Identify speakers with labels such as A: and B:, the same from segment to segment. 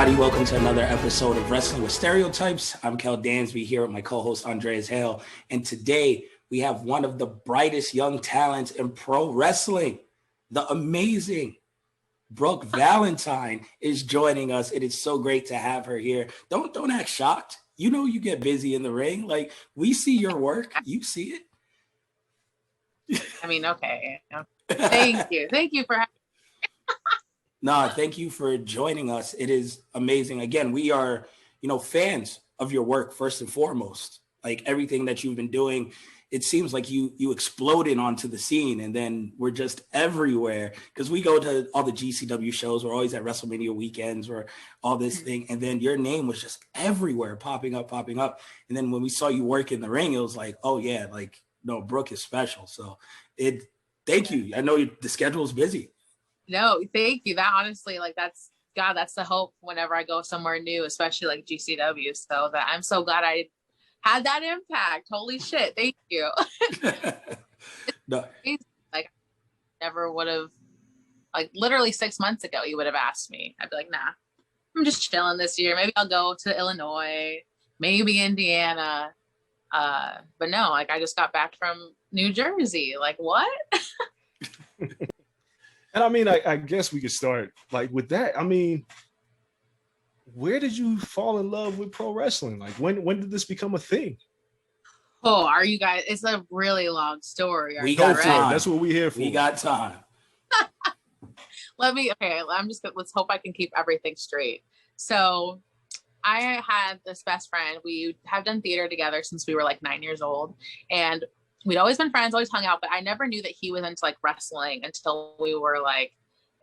A: everybody. Welcome to another episode of Wrestling with Stereotypes. I'm Kel Dansby here with my co-host Andreas and Hale. And today we have one of the brightest young talents in pro wrestling, the amazing Brooke Valentine is joining us. It is so great to have her here. Don't act shocked. You know you get busy in the ring. Like, we see your work. You see it.
B: I mean, okay. Thank you. Thank you for having me.
A: No, thank you for joining us. It is amazing. Again, we are, fans of your work first and foremost. Like, everything that you've been doing, it seems like you exploded onto the scene, and then we're just everywhere because we go to all the GCW shows. We're always at WrestleMania weekends or all this thing. And then your name was just everywhere, popping up. And then when we saw you work in the ring, it was like, oh yeah, like, no, Brooke is special. So thank you. I know the schedule is busy.
B: No, thank you. That honestly, like, that's the hope whenever I go somewhere new, especially like GCW. So that I'm so glad I had that impact. Holy shit. Thank you.
A: No.
B: Like, never would have, like, literally 6 months ago, you would have asked me. I'd be like, nah, I'm just chilling this year. Maybe I'll go to Illinois, maybe Indiana. But no, like, I just got back from New Jersey. Like, what?
C: And I mean, I guess we could start like with that. I mean, where did you fall in love with pro wrestling? Like, when did this become a thing?
B: Oh, are you guys? It's a really long story.
A: We got time.
C: That's what we're here for.
A: We got time.
B: Let's hope I can keep everything straight. So I had this best friend. We have done theater together since we were like 9 years old. And we'd always been friends, always hung out, but I never knew that he was into like wrestling until we were like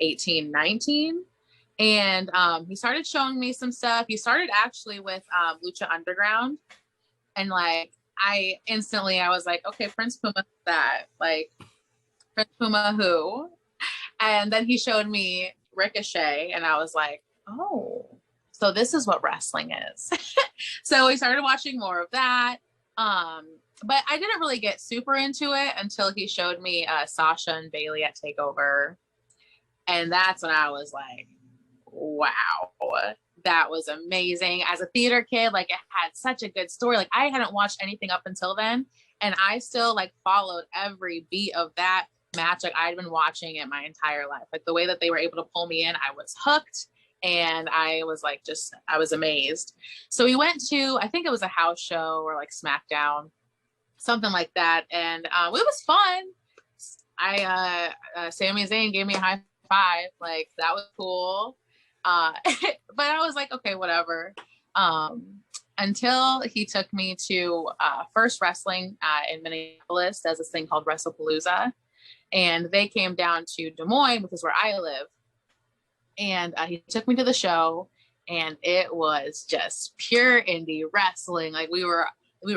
B: 18, 19. And he started showing me some stuff. He started actually with Lucha Underground. And like, I was like, okay, Prince Puma, that, like, Prince Puma who? And then he showed me Ricochet, and I was like, oh, so this is what wrestling is. So we started watching more of that. But I didn't really get super into it until he showed me Sasha and Bailey at TakeOver. And that's when I was like, wow, that was amazing. As a theater kid, like, it had such a good story. Like, I hadn't watched anything up until then. And I still like followed every beat of that match. Like, I'd been watching it my entire life. Like, the way that they were able to pull me in, I was hooked. And I was like, I was amazed. So we went to, I think it was a house show or like SmackDown, something like that. And it was fun. Sami Zayn gave me a high five. Like, that was cool. But I was like, okay, whatever. Until he took me to First Wrestling in Minneapolis. There's this thing called WrestlePalooza. And they came down to Des Moines, which is where I live. And he took me to the show, and it was just pure indie wrestling. Like, we were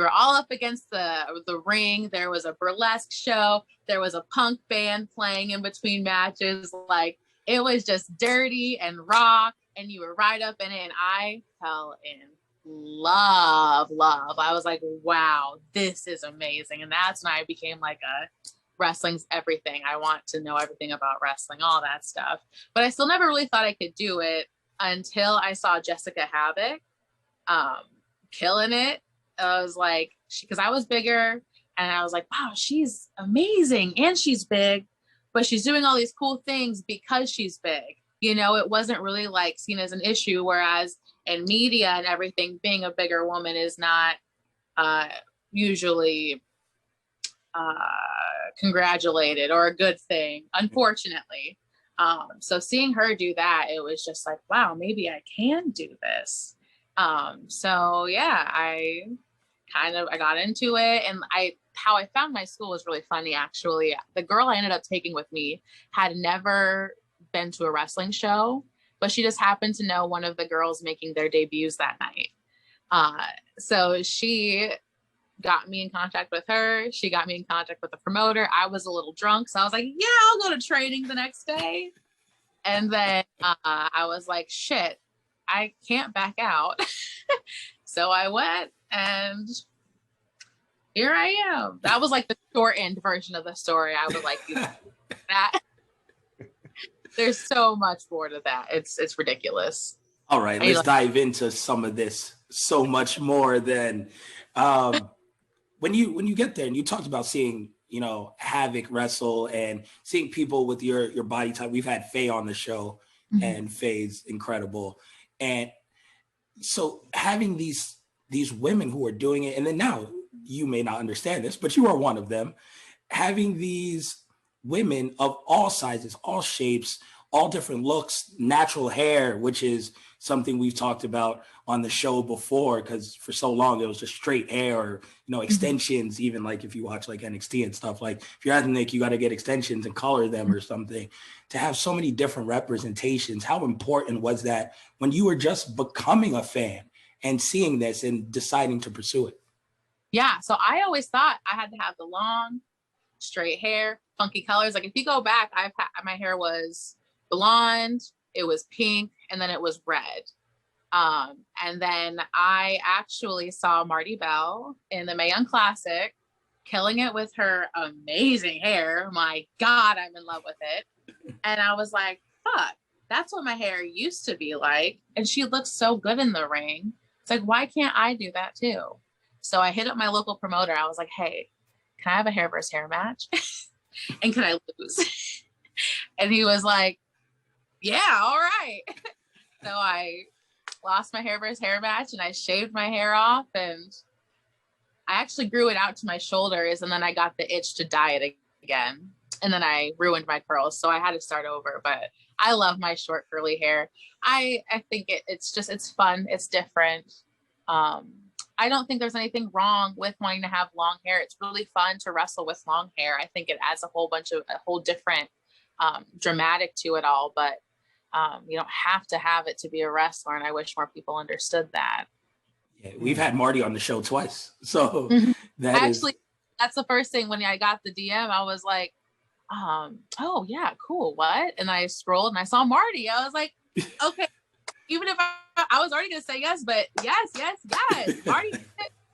B: all up against the ring. There was a burlesque show. There was a punk band playing in between matches. Like, it was just dirty and raw, and you were right up in it. And I fell in love. I was like, wow, this is amazing. And that's when I became like wrestling's everything. I want to know everything about wrestling, all that stuff. But I still never really thought I could do it until I saw Jessica Havoc killing it. I was like, because I was bigger, and I was like, wow, she's amazing, and she's big, but she's doing all these cool things because she's big. You know, it wasn't really like seen as an issue, whereas in media and everything, being a bigger woman is not usually congratulated or a good thing, unfortunately. So seeing her do that, it was just like, wow, maybe I can do this. So yeah, I got into it, and how I found my school was really funny, actually. The girl I ended up taking with me had never been to a wrestling show, but she just happened to know one of the girls making their debuts that night. So she got me in contact with her. She got me in contact with the promoter. I was a little drunk, so I was like, yeah, I'll go to training the next day. And then I was like, shit, I can't back out. So I went, and here I am. That was like the shortened version of the story. I would like you to that. There's so much more to that. It's ridiculous.
A: All right, let's dive into some of this so much more than when you get there and you talked about seeing, Havoc wrestle and seeing people with your body type. We've had Faye on the show, and Faye's incredible. And so having these women who are doing it, and then now you may not understand this, but you are one of them, having these women of all sizes, all shapes, all different looks, natural hair, which is something we've talked about on the show before, because for so long it was just straight hair or, extensions, even like if you watch like NXT and stuff, like if you're ethnic, you got to get extensions and color them or something. To have so many different representations, how important was that when you were just becoming a fan and seeing this and deciding to pursue it?
B: Yeah, so I always thought I had to have the long, straight hair, funky colors. Like if you go back, my hair was blonde, it was pink, and then it was red. And then I actually saw Marty Bell in the Mae Young Classic, killing it with her amazing hair. My God, I'm in love with it. And I was like, fuck, that's what my hair used to be like. And she looks so good in the ring. It's like, why can't I do that too? So I hit up my local promoter. I was like, hey, can I have a hair versus hair match? And can I lose? And he was like, yeah, all right. So I lost my hair versus hair match and I shaved my hair off and I actually grew it out to my shoulders and then I got the itch to dye it again. And then I ruined my curls. So I had to start over, but I love my short curly hair. I think it's fun. It's different. I don't think there's anything wrong with wanting to have long hair. It's really fun to wrestle with long hair. I think it adds a whole different dramatic to it all, but you don't have to have it to be a wrestler. And I wish more people understood that.
A: Yeah, we've had Marty on the show twice. So that's
B: the first thing when I got the DM, I was like, oh yeah, cool. What? And I scrolled and I saw Marty. I was like, okay, even if I was already going to say yes, but yes. Marty,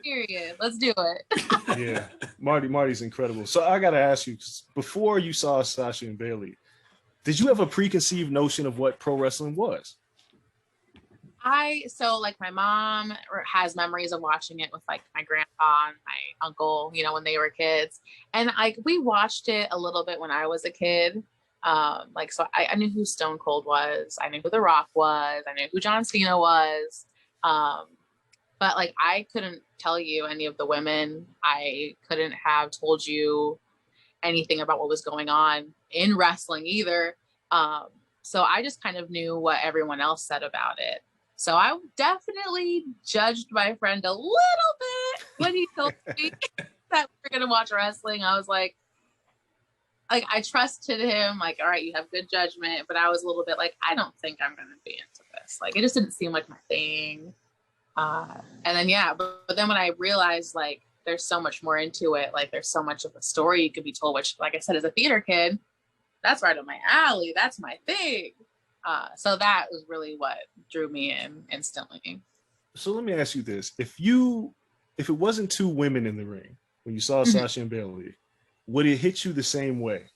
B: period. Let's do it.
C: Yeah, Marty's incredible. So I got to ask you, before you saw Sasha and Bailey, did you have a preconceived notion of what pro wrestling was?
B: My mom has memories of watching it with like my grandpa and my uncle, when they were kids. And we watched it a little bit when I was a kid. So I knew who Stone Cold was. I knew who The Rock was. I knew who John Cena was. But I couldn't tell you any of the women. I couldn't have told you anything about what was going on in wrestling either. So I just kind of knew what everyone else said about it. So I definitely judged my friend a little bit when he told me that we were going to watch wrestling. I was like, I trusted him. Like, all right, you have good judgment. But I was a little bit like, I don't think I'm going to be into this. It just didn't seem like my thing. And then, but then when I realized, there's so much more into it. There's so much of a story you could be told, which, like I said, as a theater kid, that's right up my alley. That's my thing. So that was really what drew me in instantly.
C: So let me ask you this. If it wasn't two women in the ring, when you saw Sasha and Bailey, would it hit you the same way?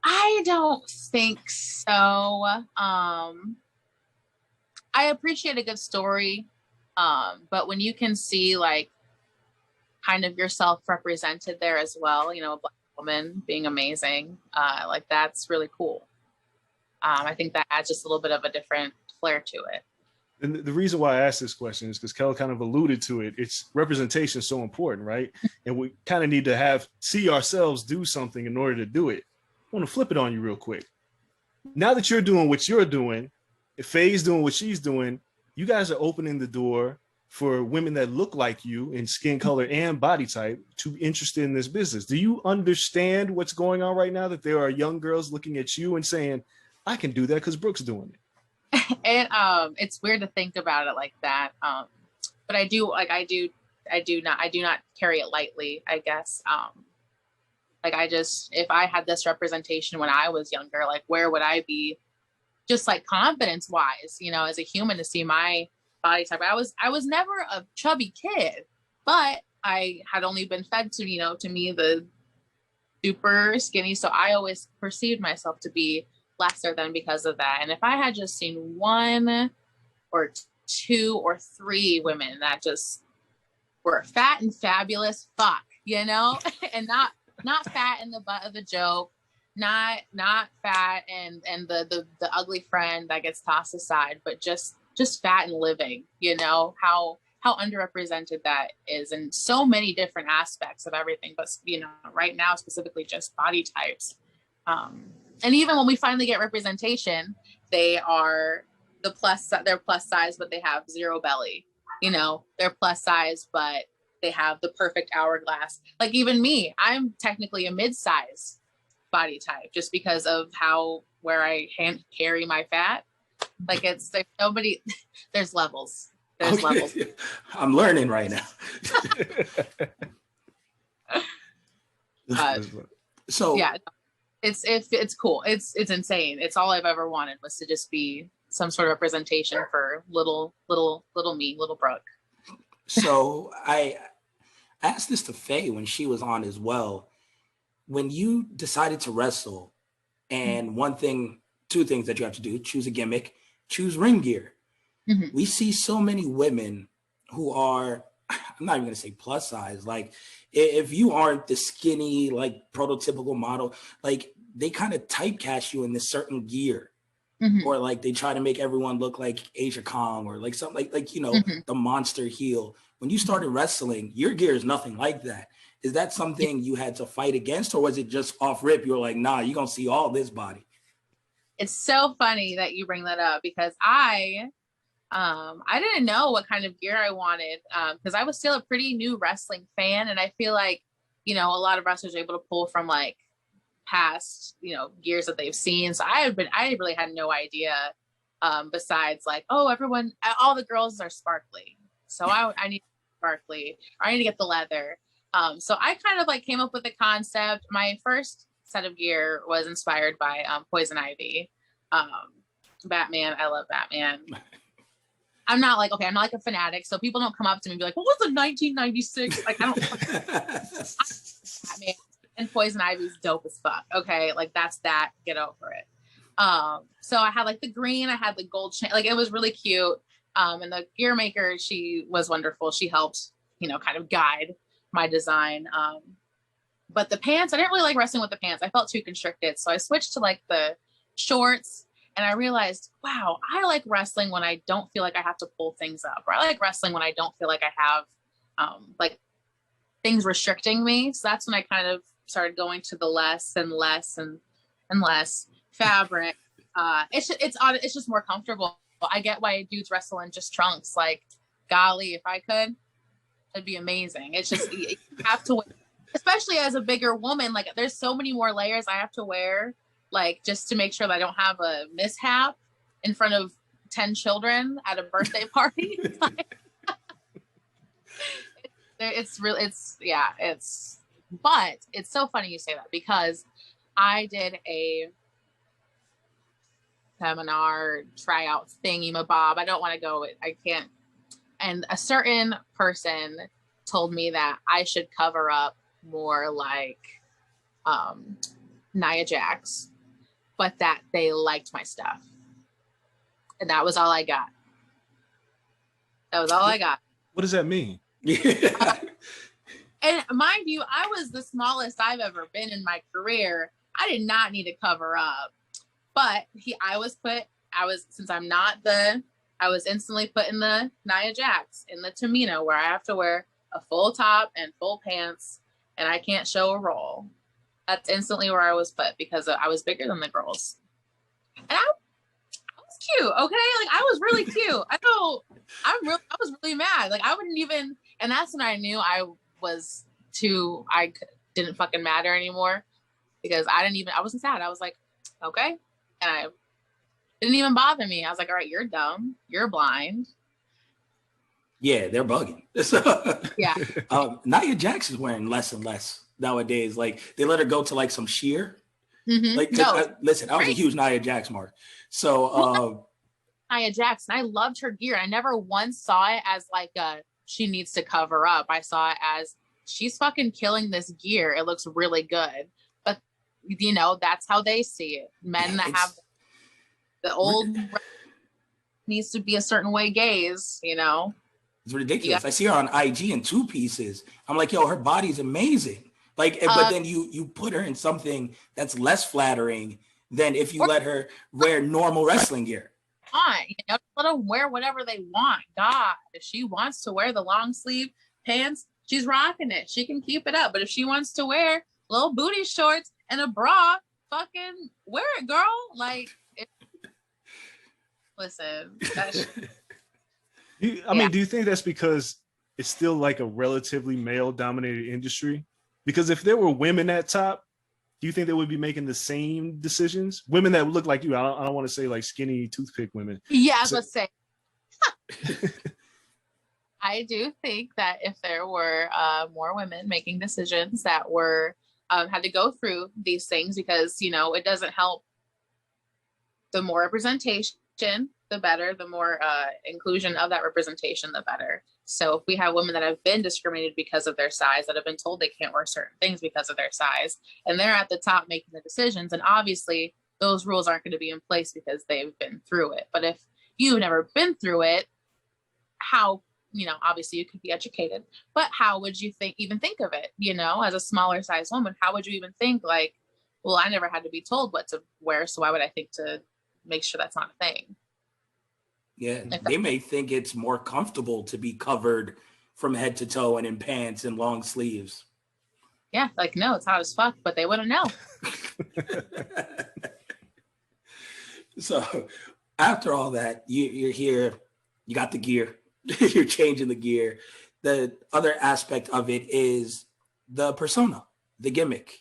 B: I don't think so. I appreciate a good story. But when you can see kind of yourself represented there as well, a Black woman being amazing, that's really cool. I think that adds just a little bit of a different flair to it.
C: And the reason why I asked this question is because Kel kind of alluded to it. It's representation is so important, right? And we kind of need to see ourselves do something in order to do it. I want to flip it on you real quick. Now that you're doing what you're doing, if Faye's doing what she's doing, you guys are opening the door for women that look like you in skin color and body type to be interested in this business. Do you understand what's going on right now, that there are young girls looking at you and saying, I can do that because Brooke's doing it?
B: It's weird to think about it like that. But I do not carry it lightly, I guess. If I had this representation when I was younger, where would I be just confidence wise, as a human, to see my body type. I was never a chubby kid, but I had only been fed to me the super skinny. So I always perceived myself to be lesser than because of that. And if I had just seen one or two or three women that just were fat and fabulous, fuck, you know, and not fat in the butt of the joke, not fat and the ugly friend that gets tossed aside, but just fat and living, you know, how underrepresented that is in so many different aspects of everything, but you know, right now specifically just body types. And even when we finally get representation, they're plus size, but they have zero belly. You know, they're plus size, but they have the perfect hourglass. Like even me, I'm technically a mid-size body type just because of where I carry my fat. Like there's nobody, there's levels. There's levels.
A: I'm learning right now. So
B: yeah, it's cool. It's insane. It's all I've ever wanted was to just be some sort of representation for little me, little Brooke.
A: So I asked this to Faye when she was on as well. When you decided to wrestle, and two things that you have to do: choose a gimmick, choose ring gear. Mm-hmm. We see so many women who are, I'm not even going to say plus size. Like if you aren't the skinny, like prototypical model, like they kind of typecast you in this certain gear. Mm-hmm. Or like they try to make everyone look like Asia Kong or like something like you know, mm-hmm. the monster heel. When you started wrestling, your gear is nothing like that. Is that something you had to fight against, or was it just off rip? You're like, nah, you're going to see all this body.
B: It's so funny that you bring that up because I didn't know what kind of gear I wanted because I was still a pretty new wrestling fan. And I feel like, you know, a lot of wrestlers are able to pull from like past, you know, gears that they've seen. So I really had no idea besides like, oh, all the girls are sparkly. So I need sparkly, or I need to get the leather. So I kind of like came up with the concept. My first set of gear was inspired by Poison Ivy, Batman. I love Batman. I'm not like a fanatic, so people don't come up to me and be like, what was the 1996? Like, I don't Batman and Poison Ivy's dope as fuck. Okay, like that's that. Get over it. So I had like the green, I had the gold chain, like it was really cute. And the gear maker, she was wonderful. She helped, you know, kind of guide my design. But the pants, I didn't really like wrestling with the pants. I felt too constricted. So I switched to like the shorts, and I realized, wow, I like wrestling when I don't feel like I have to pull things up, or I like wrestling when I don't feel like I have like things restricting me. So that's when I kind of started going to the less and less fabric. It's just more comfortable. I get why dudes wrestle in just trunks. Like, golly, if I could, it'd be amazing. It's just, you have to, especially as a bigger woman, like there's so many more layers I have to wear, like just to make sure that I don't have a mishap in front of 10 children at a birthday party. But it's so funny you say that because I did a seminar tryout thingy-mabob. I don't want to go. I can't. And a certain person told me that I should cover up more like Nia Jax, but that they liked my stuff. And that was all I got. That was all I got.
C: What does that mean?
B: And mind you, I was the smallest I've ever been in my career. I did not need to cover up. But I was instantly put in the Nia Jax, in the Tamina, where I have to wear a full top and full pants, and I can't show a roll. That's instantly where I was put because I was bigger than the girls. And I was cute, okay? Like, I was really cute. I was really mad. Like, I wouldn't even, and that's when I knew I didn't fucking matter anymore because I wasn't sad. I was like, okay. And it didn't even bother me. I was like, all right, you're dumb. You're blind.
A: Yeah, they're bugging.
B: Yeah.
A: Nia Jax is wearing less and less nowadays. Like, they let her go to like some sheer.
B: Mm-hmm.
A: Like, listen, I was a huge Nia Jax mark. So
B: Nia Jax, and I loved her gear. I never once saw it as like she needs to cover up. I saw it as she's fucking killing this gear. It looks really good. You know, that's how they see it. Men that have the old needs to be a certain way gaze, you know.
A: It's ridiculous. I see her on IG in 2 pieces. I'm like, yo, her body's amazing. Like, but then you put her in something that's less flattering than if you let her wear normal wrestling gear.
B: You know, let them wear whatever they want. God, if she wants to wear the long sleeve pants, she's rocking it. She can keep it up. But if she wants to wear little booty shorts and a bra, fucking wear it, girl. Like, listen.
C: I mean, do you think that's because it's still like a relatively male-dominated industry? Because if there were women at top, do you think they would be making the same decisions? Women that look like you. I don't want to say like skinny toothpick women.
B: Yeah, I was going to say. I do think that if there were more women making decisions that were had to go through these things, because, you know, it doesn't help. The more representation, the better. The more inclusion of that representation, the better. So if we have women that have been discriminated because of their size, that have been told they can't wear certain things because of their size, and they're at the top making the decisions, and obviously those rules aren't going to be in place because they've been through it. But if you've never been through it, how, you know, obviously you could be educated, but how would you even think of it, you know, as a smaller size woman? How would you even think like, well, I never had to be told what to wear, so why would I think to make sure that's not a thing?
A: Yeah, they may think it's more comfortable to be covered from head to toe and in pants and long sleeves.
B: Yeah, like, no, it's hot as fuck, but they wouldn't know.
A: So after all that, you're here, you got the gear, you're changing the gear. The other aspect of it is the persona, the gimmick,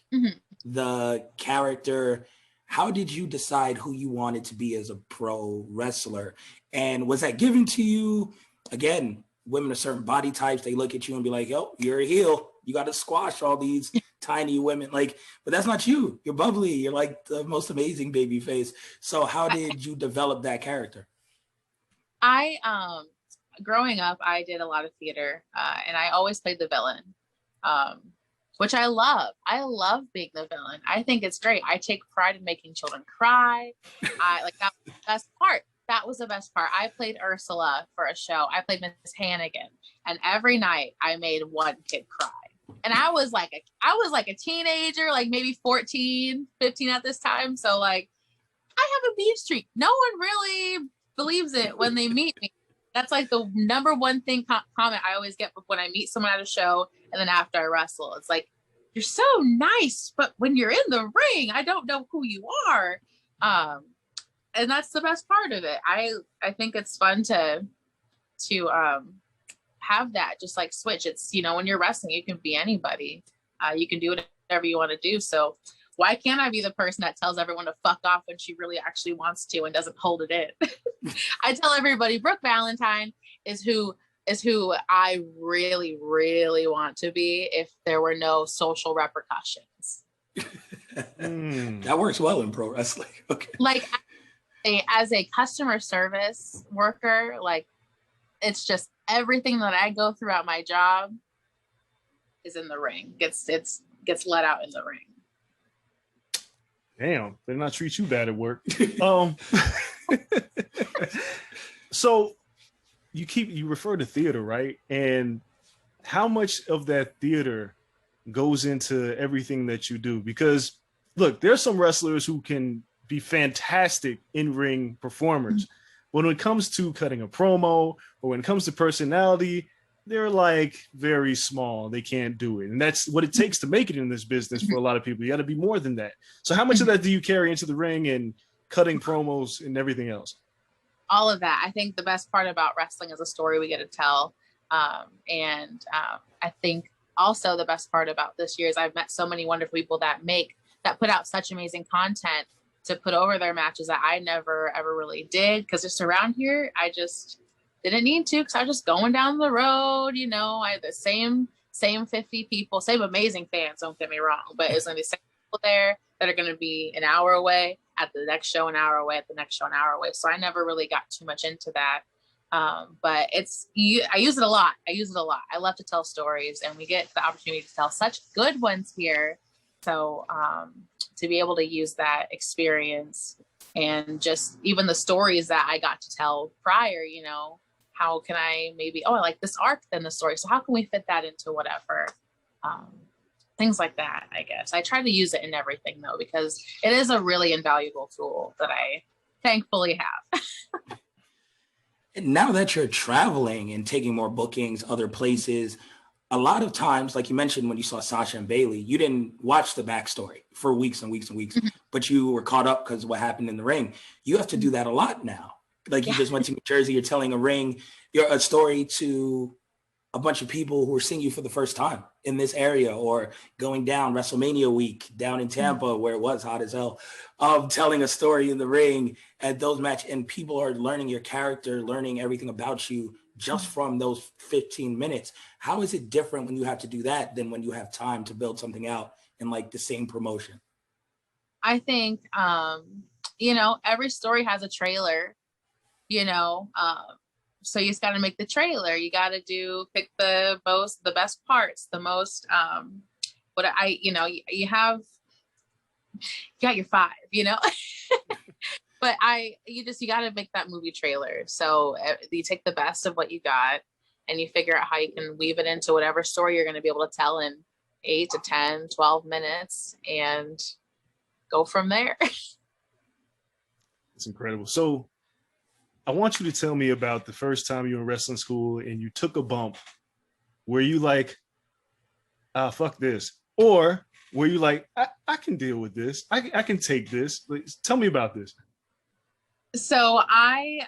A: the character. How did you decide who you wanted to be as a pro wrestler? And was that given to you? Again, women of certain body types, they look at you and be like, yo, you're a heel. You got to squash all these tiny women. Like, but that's not you. You're bubbly. You're like the most amazing baby face. So how did you develop that character?
B: Growing up, I did a lot of theater, and I always played the villain, which I love. I love being the villain. I think it's great. I take pride in making children cry. That was the best part. That was the best part. I played Ursula for a show. I played Miss Hannigan, and every night I made one kid cry. And I was like a teenager, like maybe 14, 15 at this time. So like, I have a beef streak. No one really believes it when they meet me. That's like the number one thing comment I always get when I meet someone at a show, and then after I wrestle, it's like, you're so nice, but when you're in the ring, I don't know who you are. And that's the best part of it. I think it's fun to have that, just like switch. It's, you know, when you're wrestling, you can be anybody. You can do whatever you want to do. So why can't I be the person that tells everyone to fuck off when she really actually wants to and doesn't hold it in? I tell everybody Brooke Valentine is who I really, really want to be if there were no social repercussions.
A: That works well in pro wrestling. Okay.
B: Like, as a customer service worker, like, it's just everything that I go throughout my job is in the ring. Gets let out in the ring.
C: Damn, they not treat you bad at work. So you refer to theater, right? And how much of that theater goes into everything that you do? Because look, there's some wrestlers who can be fantastic in-ring performers, but when it comes to cutting a promo or when it comes to personality, they're like very small. They can't do it. And that's what it takes to make it in this business for a lot of people. You got to be more than that. So how much of that do you carry into the ring and cutting promos and everything else?
B: All of that. I think the best part about wrestling is a story we get to tell. And I think also the best part about this year is I've met so many wonderful people that put out such amazing content to put over their matches that I never ever really did, because just around here I just didn't need to, because I was just going down the road, you know. I had the same 50 people, same amazing fans, don't get me wrong, but it's gonna be the same people there that are gonna be an hour away at the next show, an hour away at the next show, an hour away. So I never really got too much into that. But I use it a lot. I love to tell stories, and we get the opportunity to tell such good ones here. So to be able to use that experience And just even the stories that I got to tell prior, you know, how can I maybe, oh, I like this arc in the story. So how can we fit that into whatever? Things like that, I guess. I try to use it in everything though, because it is a really invaluable tool that I thankfully have.
A: And now that you're traveling and taking more bookings, other places, a lot of times, like you mentioned, when you saw Sasha and Bailey, you didn't watch the backstory for weeks and weeks and weeks, but you were caught up because of what happened in the ring. You have to do that a lot now. Like you just went to New Jersey, you're telling a story to a bunch of people who are seeing you for the first time in this area, or going down WrestleMania week down in Tampa where it was hot as hell, telling a story in the ring at those matches, and people are learning your character, learning everything about you just from those 15 minutes. How is it different when you have to do that than when you have time to build something out in like the same promotion?
B: I think, you know, every story has a trailer, you know, so you just got to make the trailer. You got to pick the best parts, the most, you know, you got your 5, you know, but you got to make that movie trailer. So you take the best of what you got and you figure out how you can weave it into whatever story you're going to be able to tell in 8 to 10, 12 minutes and go from there.
C: It's incredible. So I want you to tell me about the first time you were in wrestling school and you took a bump. Were you like, fuck this? Or were you like, I can deal with this. I can take this. Like, tell me about this.
B: So I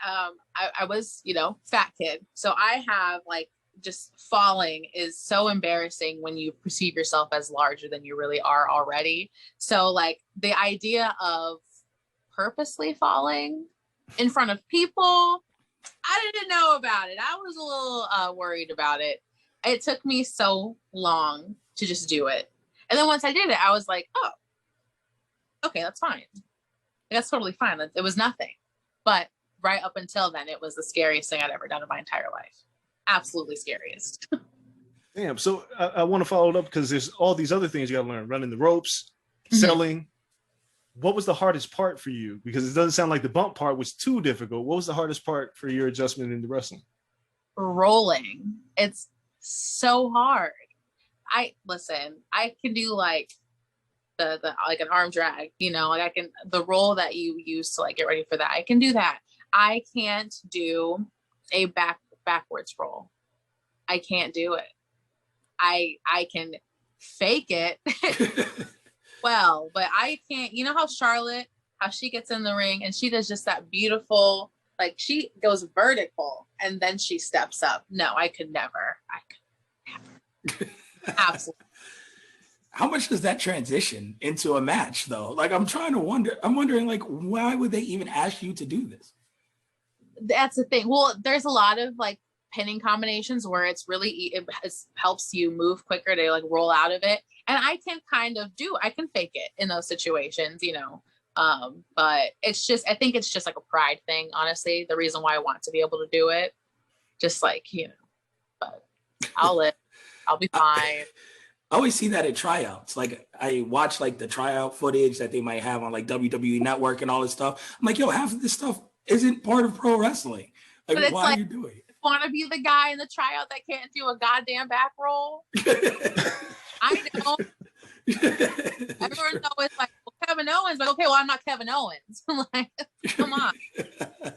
B: was, you know, fat kid. So I have like, just falling is so embarrassing when you perceive yourself as larger than you really are already. So like the idea of purposely falling in front of people, I didn't know about it. I was a little worried about it. It took me so long to just do it. And then once I did it, I was like, oh, okay, that's fine. That's totally fine. It was nothing. But right up until then, it was the scariest thing I'd ever done in my entire life. Absolutely scariest.
C: Damn. So I want to follow it up because there's all these other things you got to learn: running the ropes, selling. What was the hardest part for you? Because it doesn't sound like the bump part was too difficult. What was the hardest part for your adjustment into wrestling?
B: Rolling. It's so hard. I can do like the like an arm drag, you know, like the roll that you use to like get ready for that. I can do that. I can't do a backwards roll. I can't do it. I can fake it well, but I can't. You know how Charlotte, how she gets in the ring and she does just that beautiful, like she goes vertical and then she steps up. No, I could never. Absolutely.
A: How much does that transition into a match though? Like I'm wondering like, why would they even ask you to do this?
B: That's the thing. Well, there's a lot of like pinning combinations where it helps you move quicker to like roll out of it. And I can I can fake it in those situations, you know. But I think it's just like a pride thing, honestly. The reason why I want to be able to do it, just like, you know, but I'll be fine.
A: I always see that at tryouts. Like I watch like the tryout footage that they might have on like WWE Network and all this stuff. I'm like, yo, half of this stuff isn't part of pro wrestling. Like, why are you doing it?
B: Want to be the guy in the tryout that can't do a goddamn back roll? I know. Everyone's always like, well, Kevin Owens, but okay, well, I'm not Kevin Owens. Like, come on.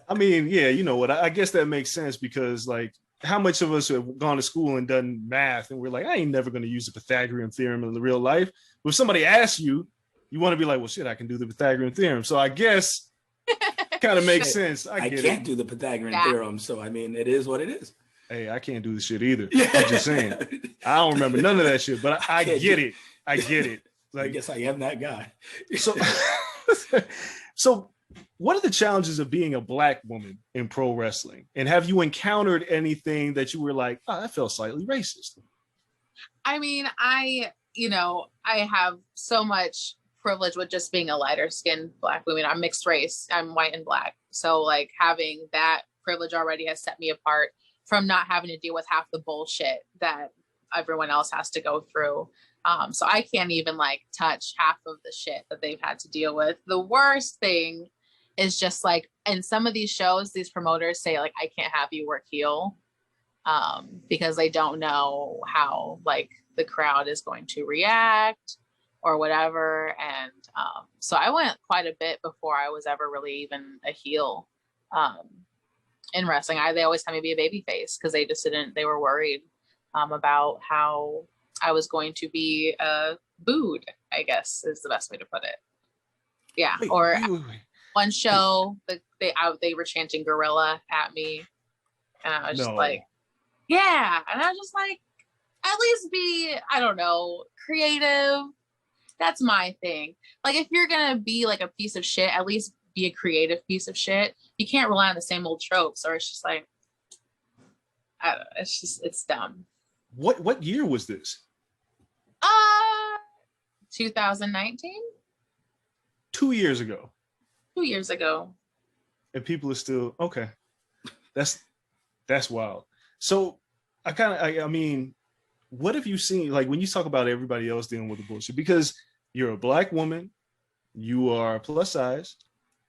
C: I mean, yeah, you know what? I guess that makes sense because, like, how much of us have gone to school and done math and we're like, I ain't never going to use the Pythagorean theorem in the real life. But if somebody asks you, you want to be like, well, shit, I can do the Pythagorean theorem. So I guess kind of makes sense. I can't
A: do the Pythagorean theorem. So, I mean, it is what it is.
C: Hey, I can't do this shit either. I'm just saying. I don't remember none of that shit, but I get it. I get it. Like,
A: I guess I am that guy.
C: So what are the challenges of being a Black woman in pro wrestling? And have you encountered anything that you were like, oh, that felt slightly racist?
B: I mean, I have so much privilege with just being a lighter skinned Black woman. I'm mixed race. I'm white and Black. So like having that privilege already has set me apart from not having to deal with half the bullshit that everyone else has to go through. So I can't even like touch half of the shit that they've had to deal with. The worst thing is just like, in some of these shows, these promoters say like, I can't have you work heel, because they don't know how like the crowd is going to react or whatever. And so I went quite a bit before I was ever really even a heel in wrestling. They always had me be a baby face because they were worried about how I was going to be booed, I guess is the best way to put it. Yeah. Wait. One show that they were chanting gorilla at me, and I was just like, yeah. And I was just like, at least be, I don't know, creative. That's my thing. Like, if you're gonna be like a piece of shit, at least be a creative piece of shit. You can't rely on the same old tropes, or it's just like, I don't know, it's dumb.
C: What year was this?
B: 2019.
C: 2 years ago.
B: 2 years ago.
C: And people are still okay. That's wild. So I mean, what have you seen? Like, when you talk about everybody else dealing with the bullshit, because you're a Black woman, you are plus size,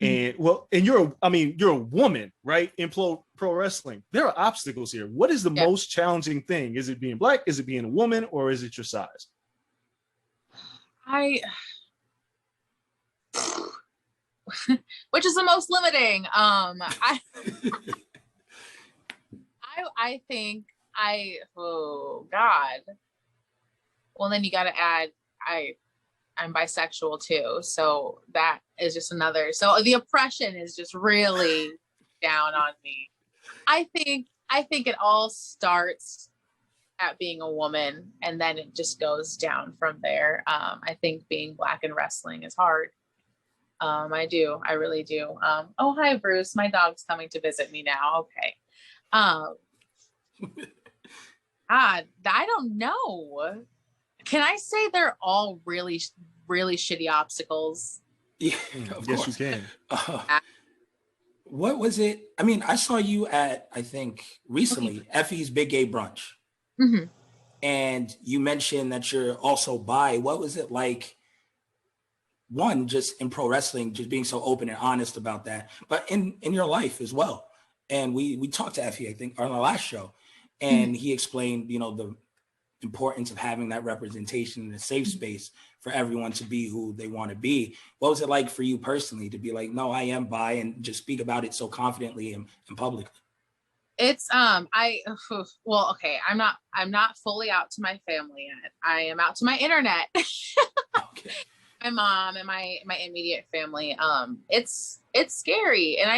C: and you're a woman, right? In pro wrestling, there are obstacles here. What is the most challenging thing? Is it being Black? Is it being a woman? Or is it your size?
B: Which is the most limiting? I think oh God. Well, then you got to add, I'm bisexual too. So that is just another, so the oppression is just really down on me. I think it all starts at being a woman, and then it just goes down from there. I think being Black in wrestling is hard. I really do. Oh, hi, Bruce. My dog's coming to visit me now. Okay. I don't know. Can I say they're all really, really shitty obstacles?
A: Yeah,
C: yes, you can.
A: What was it? I mean, I saw you at, I think recently, Effie's Big Gay Brunch.
B: Mm-hmm.
A: And you mentioned that you're also bi. What was it like? One, just in pro wrestling, just being so open and honest about that, but in your life as well. And we talked to Effie, I think, on our last show, and he explained, the importance of having that representation in a safe space for everyone to be who they want to be. What was it like for you personally to be like, no, I am bi, and just speak about it so confidently and publicly?
B: It's well, okay, I'm not fully out to my family yet. I am out to my internet.
A: Okay.
B: My mom and my immediate family. It's scary, and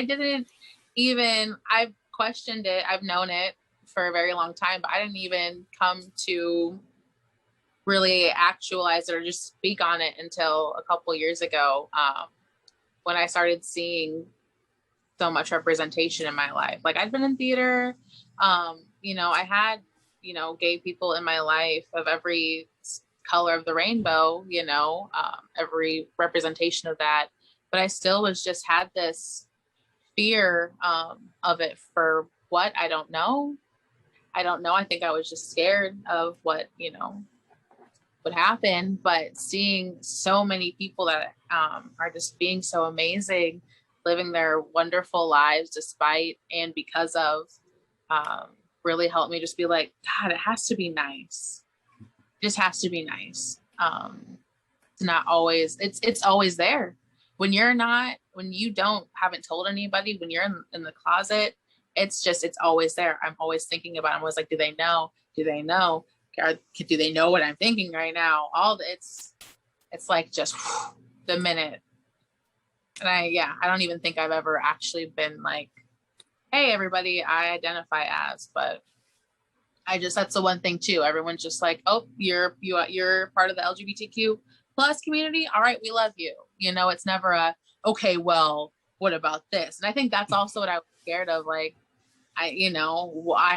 B: I've questioned it. I've known it for a very long time, but I didn't even come to really actualize it or just speak on it until a couple years ago, when I started seeing so much representation in my life. Like, I'd been in theater, I had, gay people in my life of every color of the rainbow, every representation of that, but I still had this fear of it. For what? I don't know. I think I was just scared of what would happen. But seeing so many people that are just being so amazing, living their wonderful lives despite and because of, really helped me just be like, God, it has to be nice. It just has to be nice. It's not always, it's always there. When you haven't told anybody, when you're in the closet, it's always there. I'm always thinking about it. I'm always like, do they know? Do they know? Do they know what I'm thinking right now? It's like just the minute. And I don't even think I've ever actually been like, hey, everybody, I identify as, but that's the one thing too. Everyone's just like, oh, you're part of the LGBTQ plus community. All right, we love you. It's never okay, well, what about this? And I think that's also what I was scared of. Like, I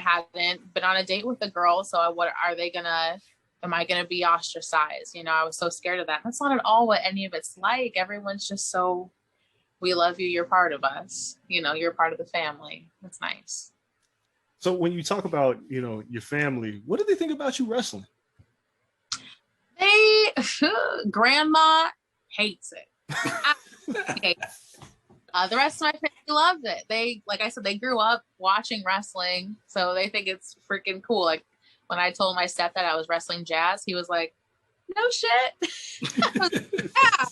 B: hadn't been on a date with a girl. So am I going to be ostracized? I was so scared of that. That's not at all what any of it's like. Everyone's just so, we love you. You're part of us. You're part of the family. That's nice.
C: So when you talk about, your family, what do they think about you wrestling?
B: Grandma hates it. The rest of my family loves it. They, like I said, they grew up watching wrestling, so they think it's freaking cool. Like when I told my stepdad I was wrestling jazz, he was like, "No shit." Yeah.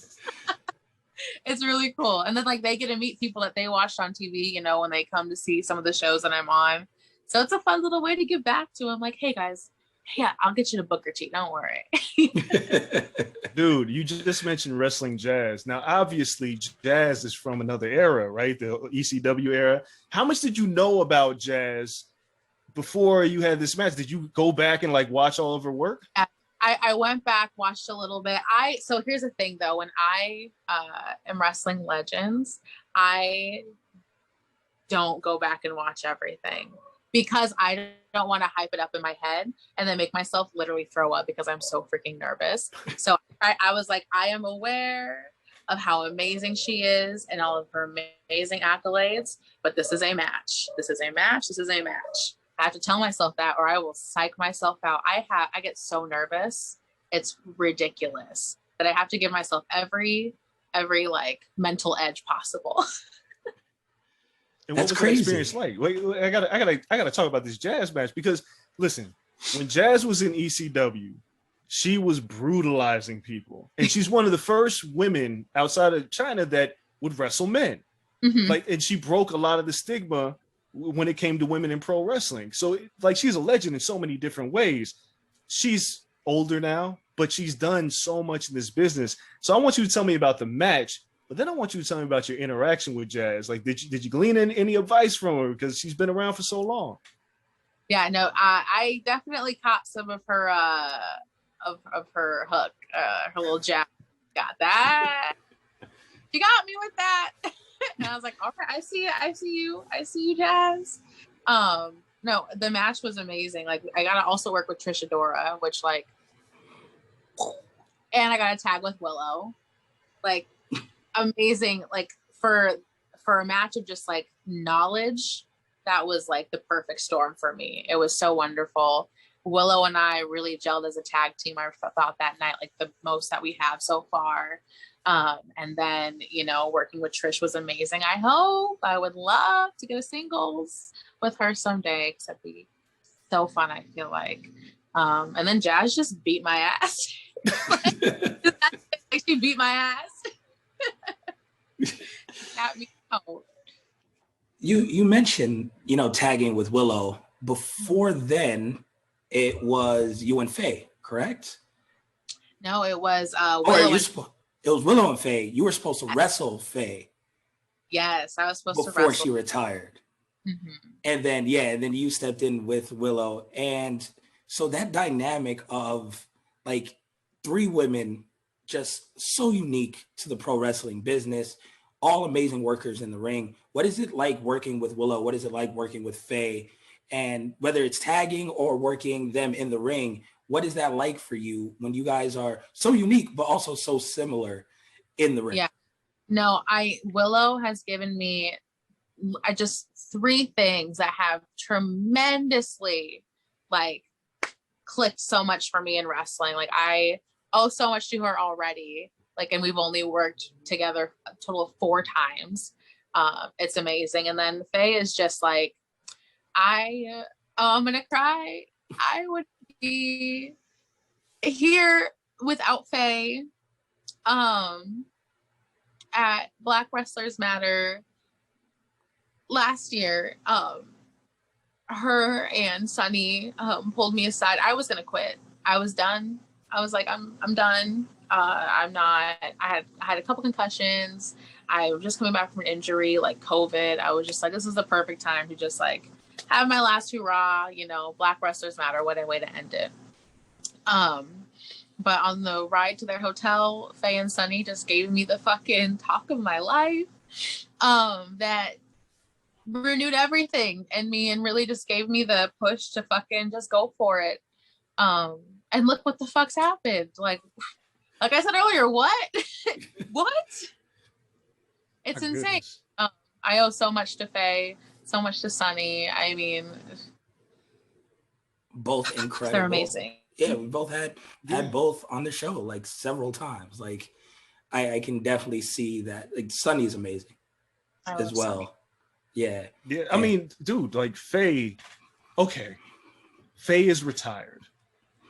B: It's really cool. And then like they get to meet people that they watched on TV, you know, when they come to see some of the shows that I'm on. So it's a fun little way to give back to them. Like, hey guys, yeah, I'll get you to Booker T. Don't worry.
C: Dude, you just mentioned wrestling jazz. Now, obviously, jazz is from another era, right? The ECW era. How much did you know about jazz before you had this match? Did you go back and like watch all of her work?
B: I went back, watched a little bit. So here's the thing though, when I am wrestling legends, I don't go back and watch everything because I don't want to hype it up in my head and then make myself literally throw up because I'm so freaking nervous. So I was like, I am aware of how amazing she is and all of her amazing accolades, but this is a match. This is a match. This is a match. I have to tell myself that or I will psych myself out. I get so nervous. It's ridiculous that I have to give myself every like mental edge possible.
C: And what was that experience like? Wait, I gotta talk about this jazz match because listen, when Jazz was in ECW, she was brutalizing people. And she's one of the first women outside of China that would wrestle men. Mm-hmm. Like, and she broke a lot of the stigma when it came to women in pro wrestling. So like she's a legend in so many different ways. She's older now, but she's done so much in this business. So I want you to tell me about the match, but then I want you to tell me about your interaction with Jazz. Like, did you glean in any advice from her because she's been around for so long?
B: Yeah, no, I definitely caught some of her of her hook, her little jab. Got that. She got me with that. And I was like, all right, I see you, Jazz. No, the match was amazing. Like, I got to also work with Trish Adora, which like, and I got to tag with Willow. Like, amazing. Like, for a match of just like knowledge, that was like the perfect storm for me. It was so wonderful. Willow and I really gelled as a tag team. I thought that night, like the most that we have so far. And then, you know, working with Trish was amazing. I would love to go singles with her someday because that'd be so fun, I feel like. And then Jazz just beat my ass. Like, she beat my ass. Got me out.
A: You mentioned, you know, tagging with Willow. Before then, it was you and Faye, correct?
B: No, it was Willow.
A: It was Willow and Faye. You were supposed to wrestle Faye.
B: Yes, I was supposed to wrestle
A: before she retired.
B: Mm-hmm.
A: And then you stepped in with Willow. And so that dynamic of like three women, just so unique to the pro wrestling business, all amazing workers in the ring. What is it like working with Willow? What is it like working with Faye? And whether it's tagging or working them in the ring, what is that like for you when you guys are so unique, but also so similar in the ring?
B: Yeah, no, Willow has given me just three things that have tremendously like clicked so much for me in wrestling. Like, I owe so much to her already. Like, and we've only worked together a total of 4 times. It's amazing. And then Faye is just like, I'm gonna cry. I would be here without Faye at Black Wrestlers Matter last year. Her and Sunny pulled me aside. I was gonna quit. I was done. I was like, I'm done. I'm not. I had a couple concussions. I was just coming back from an injury, like COVID. I was just like, this is the perfect time to just like have my last hurrah, you know, Black Wrestlers Matter, what a way to end it. But on the ride to their hotel, Faye and Sunny just gave me the fucking talk of my life. That renewed everything in me and really just gave me the push to fucking just go for it. And look what the fuck's happened. Like I said earlier, what? What? It's insane. I owe so much to Faye, so much to Sunny. I mean,
A: both incredible.
B: They're amazing.
A: Yeah, we both had both on the show like several times. Like I can definitely see that. Like, Sunny is amazing. as well. Yeah.
C: Yeah. I mean, dude, like Faye, okay. Faye is retired.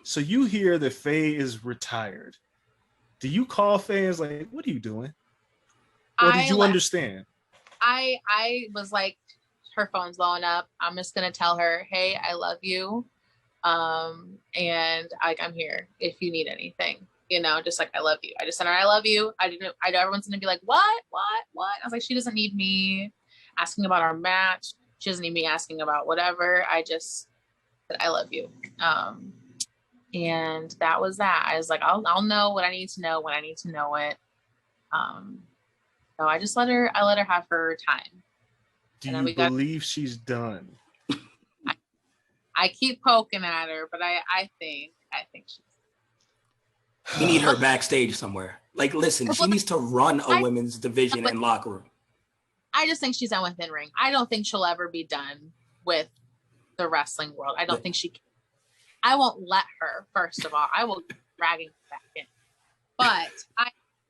C: So you hear that Faye is retired. Do you call Faye and is like, what are you doing? Or did you understand?
B: I was like, her phone's blowing up. I'm just gonna tell her, hey, I love you. And I'm here if you need anything, you know, just like, I love you. I just sent her, I love you. I know everyone's gonna be like, what? I was like, she doesn't need me asking about our match. She doesn't need me asking about whatever. I just said, I love you. And that was that. I was like, I'll know what I need to know when I need to know it. So I just let her have her time.
C: Do you believe she's done?
B: I keep poking at her, but I think she's.
A: We need her backstage somewhere. Like, listen, she needs to run a women's division and locker room.
B: I just think she's done with in-ring. I don't think she'll ever be done with the wrestling world. I don't think she can. I won't let her, first of all. I will drag her back in. But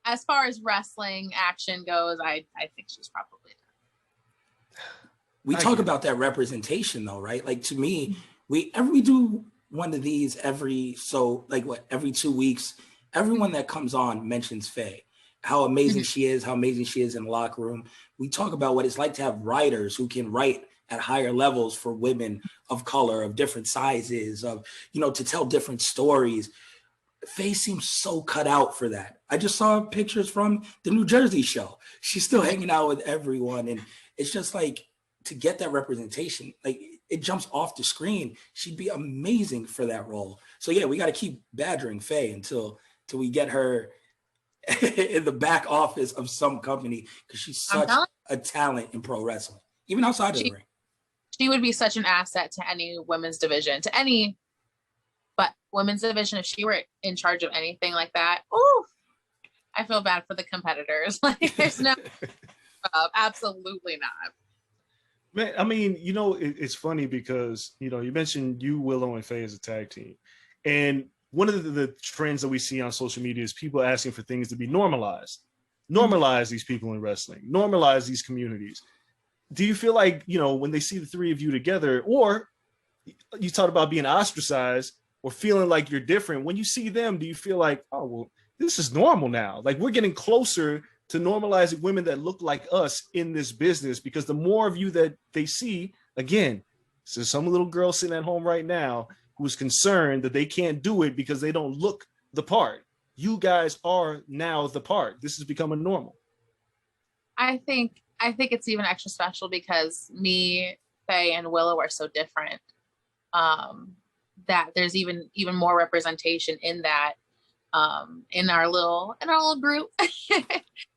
B: as far as wrestling action goes, I think she's probably done.
A: We talk about that representation though, right? Like, to me, we do one of these every 2 weeks. Everyone that comes on mentions Faye, how amazing she is, how amazing she is in the locker room. We talk about what it's like to have writers who can write at higher levels for women of color, of different sizes, of, you know, to tell different stories. Faye seems so cut out for that. I just saw pictures from the New Jersey show. She's still hanging out with everyone. And it's just like, to get that representation, like, it jumps off the screen. She'd be amazing for that role. So yeah, we got to keep badgering Faye until we get her in the back office of some company, because she's such a talent in pro wrestling, even outside of the ring.
B: She would be such an asset to any women's division, but women's division, if she were in charge of anything like that, ooh, I feel bad for the competitors. Like, there's no, absolutely not.
C: Man, I mean, you know, it's funny because, you know, you mentioned you, Willow, and Faye as a tag team. And one of the trends that we see on social media is people asking for things to be normalized. Normalize these people in wrestling. Normalize these communities. Do you feel like, you know, when they see the three of you together, or you talk about being ostracized or feeling like you're different, when you see them, do you feel like, oh, well, this is normal now? Like, we're getting closer to normalizing women that look like us in this business, because the more of you that they see, again, so some little girl sitting at home right now who's concerned that they can't do it because they don't look the part. You guys are now the part. This is becoming normal. I
B: think it's even extra special because me, Faye, and Willow are so different, that there's even more representation in that, in our little group,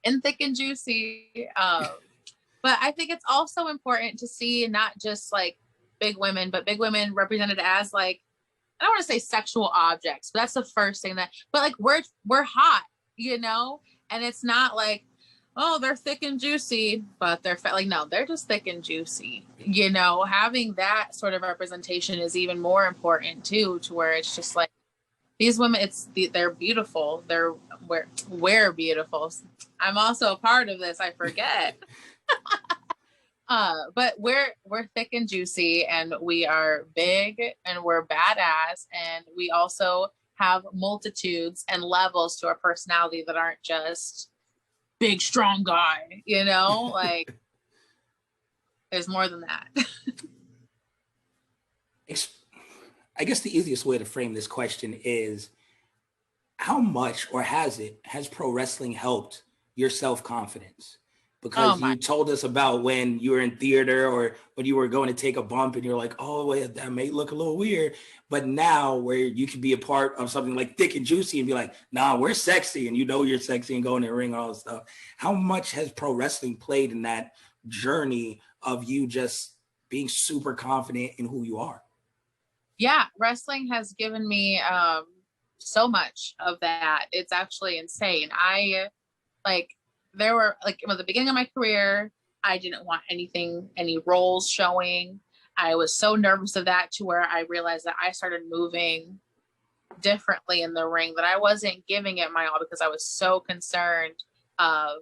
B: in Thick and Juicy. But I think it's also important to see not just like big women, but big women represented as, like, I don't want to say sexual objects, but that's the first thing but like, we're hot, you know, and it's not like, oh, they're thick and juicy, but they're fat. Like, no, they're just thick and juicy. You know, having that sort of representation is even more important too, to where it's just like, these women, they're beautiful. We're beautiful. I'm also a part of this. I forget. But we're thick and juicy, and we are big, and we're badass, and we also have multitudes and levels to our personality that aren't just big, strong guy, you know, like, there's more than that.
A: I guess the easiest way to frame this question is, how much, or has pro wrestling helped your self-confidence? Because you told us about when you were in theater, or when you were going to take a bump and you're like, oh, wait, that may look a little weird. But now, where you can be a part of something like Thick and Juicy and be like, nah, we're sexy, and you know you're sexy, and go in the ring, all this stuff. How much has pro wrestling played in that journey of you just being super confident in who you are?
B: Yeah, wrestling has given me so much of that. It's actually insane. There were, like, at the beginning of my career, I didn't want any roles showing. I was so nervous of that, to where I realized that I started moving differently in the ring, that I wasn't giving it my all, because I was so concerned of,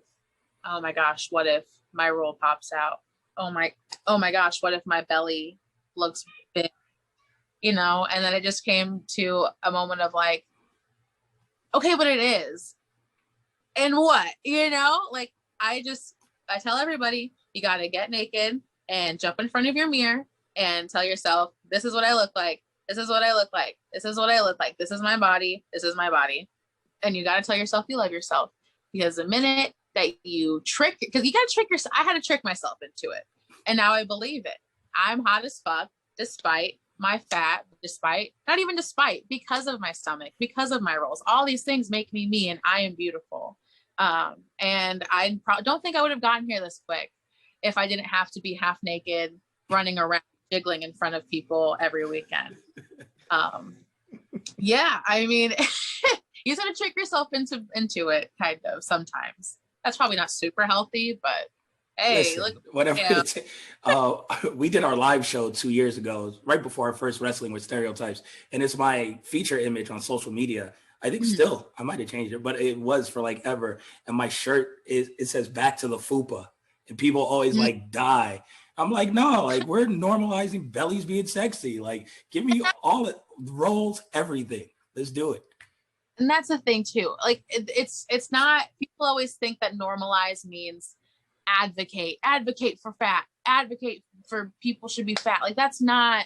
B: oh my gosh, what if my roll pops out. Oh my gosh, what if my belly looks big? You know, and then it just came to a moment of like, okay, but it is. And what? You know, like I tell everybody, you got to get naked and jump in front of your mirror and tell yourself, this is what I look like. This is what I look like. This is what I look like. This is my body. This is my body. And you got to tell yourself you love yourself, because the minute that you because you got to trick yourself. I had to trick myself into it. And now I believe it. I'm hot as fuck, despite my fat, because of my stomach, because of my rolls. All these things make me me, and I am beautiful. And I don't think I would have gotten here this quick if I didn't have to be half naked, running around, jiggling in front of people every weekend. Yeah, I mean, you got to trick yourself into it, kind of, sometimes. That's probably not super healthy, but hey,
A: listen,
B: look,
A: whatever.
B: Yeah.
A: We did our live show 2 years ago, right before our first Wrestling with Stereotypes, and it's my feature image on social media. I think still, I might have changed it, but it was for like ever. And my shirt it says "Back to the Fupa," and people always like die. I'm like, no, like we're normalizing bellies being sexy. Like, give me all the rolls, everything. Let's do it.
B: And that's the thing too. Like it's not. People always think that normalize means advocate for fat, advocate for people should be fat. Like that's not.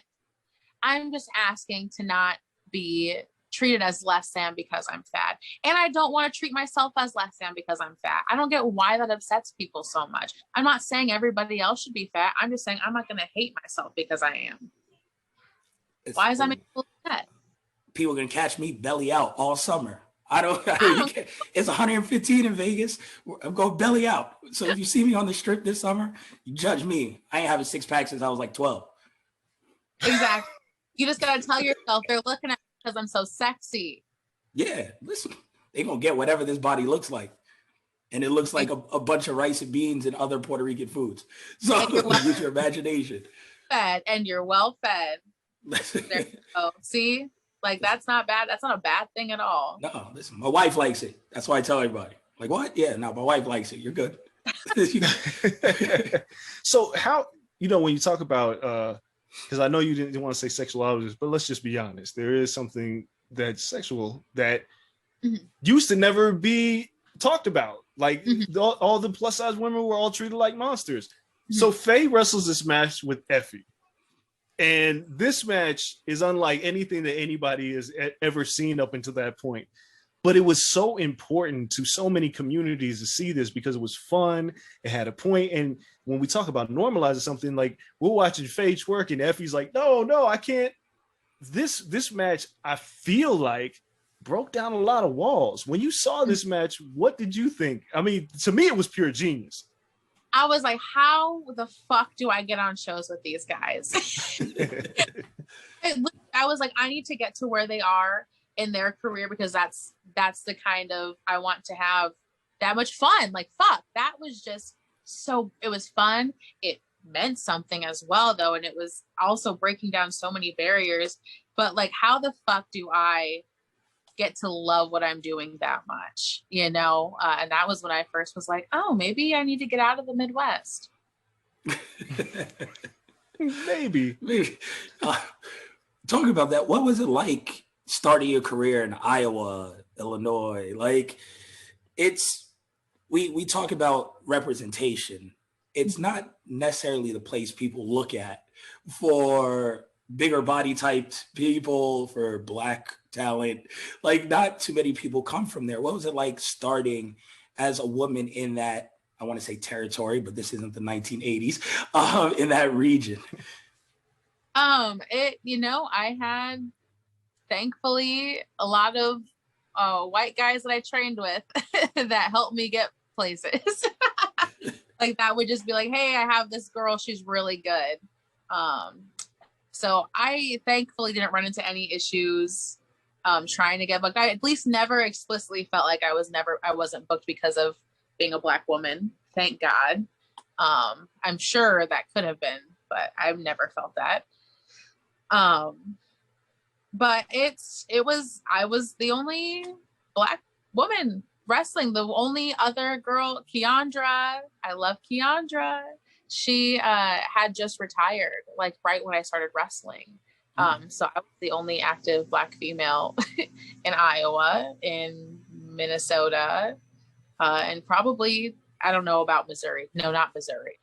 B: I'm just asking to not be treated as less than because I'm fat. And I don't want to treat myself as less than because I'm fat. I don't get why that upsets people so much. I'm not saying everybody else should be fat. I'm just saying I'm not going to hate myself because I am. Why is that making people upset?
A: People can catch me belly out all summer. It's 115 in Vegas. I'm going belly out. So if you see me on the strip this summer, you judge me. I ain't having 6-pack since I was like 12.
B: Exactly. You just got to tell yourself they're looking at me because I'm so sexy.
A: Yeah, listen, they're going to get whatever this body looks like. And it looks like a bunch of rice and beans and other Puerto Rican foods. So use your imagination.
B: Fed, and you're well fed. There you go. See? Like, that's not bad. That's not a bad thing at all.
A: No, listen, my wife likes it. That's why I tell everybody. Like, what? Yeah, no, my wife likes it. You're good.
C: So how, when you talk about, because I know you didn't want to say sexuality, but let's just be honest. There is something that's sexual that used to never be talked about. Like all the plus size women were all treated like monsters. So Faye wrestles this match with Effie. And this match is unlike anything that anybody has ever seen up until that point. But it was so important to so many communities to see this because it was fun. It had a point. And when we talk about normalizing something, like we're watching Faye twerk and Effie's like, no, I can't. This match, I feel like, broke down a lot of walls. When you saw this match, what did you think? I mean, to me, it was pure genius.
B: I was like, how the fuck do I get on shows with these guys? I was like, I need to get to where they are in their career because that's the kind of, I want to have that much fun. Like, fuck, that was just it was fun. It meant something as well, though. And it was also breaking down so many barriers. But like, how the fuck do I get to love what I'm doing that much, and that was when I first was like, oh, maybe I need to get out of the Midwest.
C: maybe
A: talking about that, what was it like starting your career in Iowa, Illinois? Like, we talk about representation. It's not necessarily the place people look at for bigger body typed people, for Black talent. Like, not too many people come from there. What was it like starting as a woman in that, I want to say territory, but this isn't the 1980s, in that region?
B: I had, thankfully, a lot of white guys that I trained with that helped me get places. Like, that would just be like, hey, I have this girl, she's really good. So I thankfully didn't run into any issues trying to get booked. I at least never explicitly felt like I wasn't booked because of being a Black woman. Thank God. I'm sure that could have been, but I've never felt that. But I was the only Black woman wrestling. The only other girl, Keandra, I love Keandra. She had just retired, like right when I started wrestling. So I was the only active Black female in Iowa, in Minnesota, and probably, I don't know about Missouri. No, not Missouri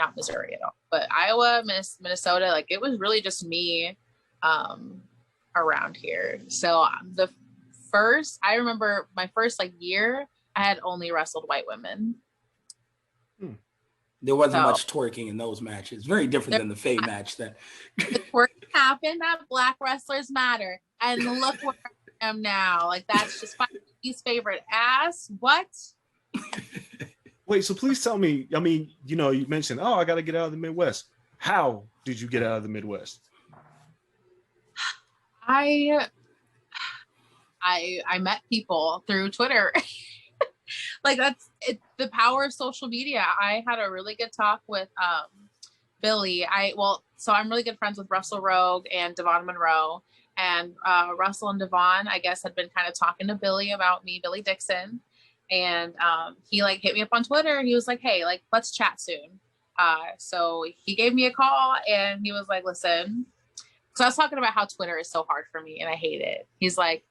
B: at all. But Iowa, Minnesota, like it was really just me around here. So I remember my first like year, I had only wrestled white women.
A: There wasn't much twerking in those matches. Very different than the Faye match. That
B: the twerking happened. That Black wrestlers matter, and look where I am now. Like that's just his favorite ass. What?
C: Wait, so please tell me. I mean, you know, you mentioned, oh, I got to get out of the Midwest. How did you get out of the Midwest?
B: I met people through Twitter. Like that's it, the power of social media. I had a really good talk with Billy. So I'm really good friends with Russell Rogue and Devon Monroe. And Russell and Devon, I guess, had been kind of talking to Billy about me, Billy Dixon. And he like hit me up on Twitter. He was like, hey, like, let's chat soon. So he gave me a call and he was like, listen, so I was talking about how Twitter is so hard for me and I hate it. He's like,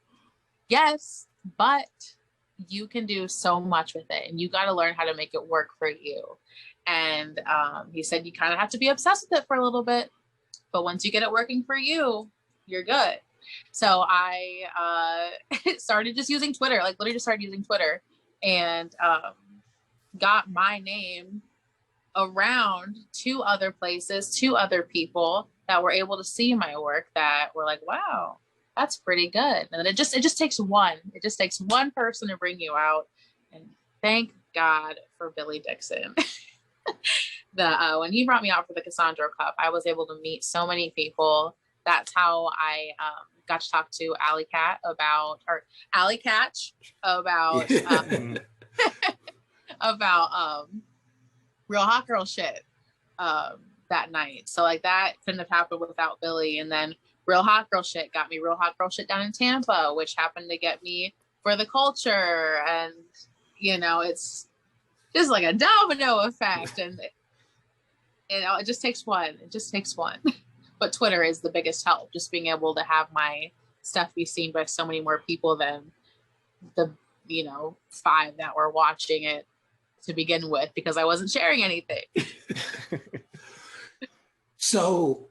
B: yes, but you can do so much with it and you got to learn how to make it work for you. And he said, you kind of have to be obsessed with it for a little bit, but once you get it working for you, you're good. So I started just using Twitter, like literally just started using Twitter and got my name around to other places, to other people that were able to see my work that were like, wow, that's pretty good. And then it just takes one. It just takes one person to bring you out. And thank God for Billy Dixon. When he brought me out for the Cassandra Cup, I was able to meet so many people. That's how I got to talk to Alley Catch about about Real Hot Girl shit that night. So like that couldn't have happened without Billy. And then Real Hot Girl shit got me Real Hot Girl shit down in Tampa, which happened to get me For the Culture. And you know, it's just like a domino effect. And you know, it just takes one. It just takes one. But Twitter is the biggest help, just being able to have my stuff be seen by so many more people than the, you know, 5 that were watching it to begin with, because I wasn't sharing anything.
A: So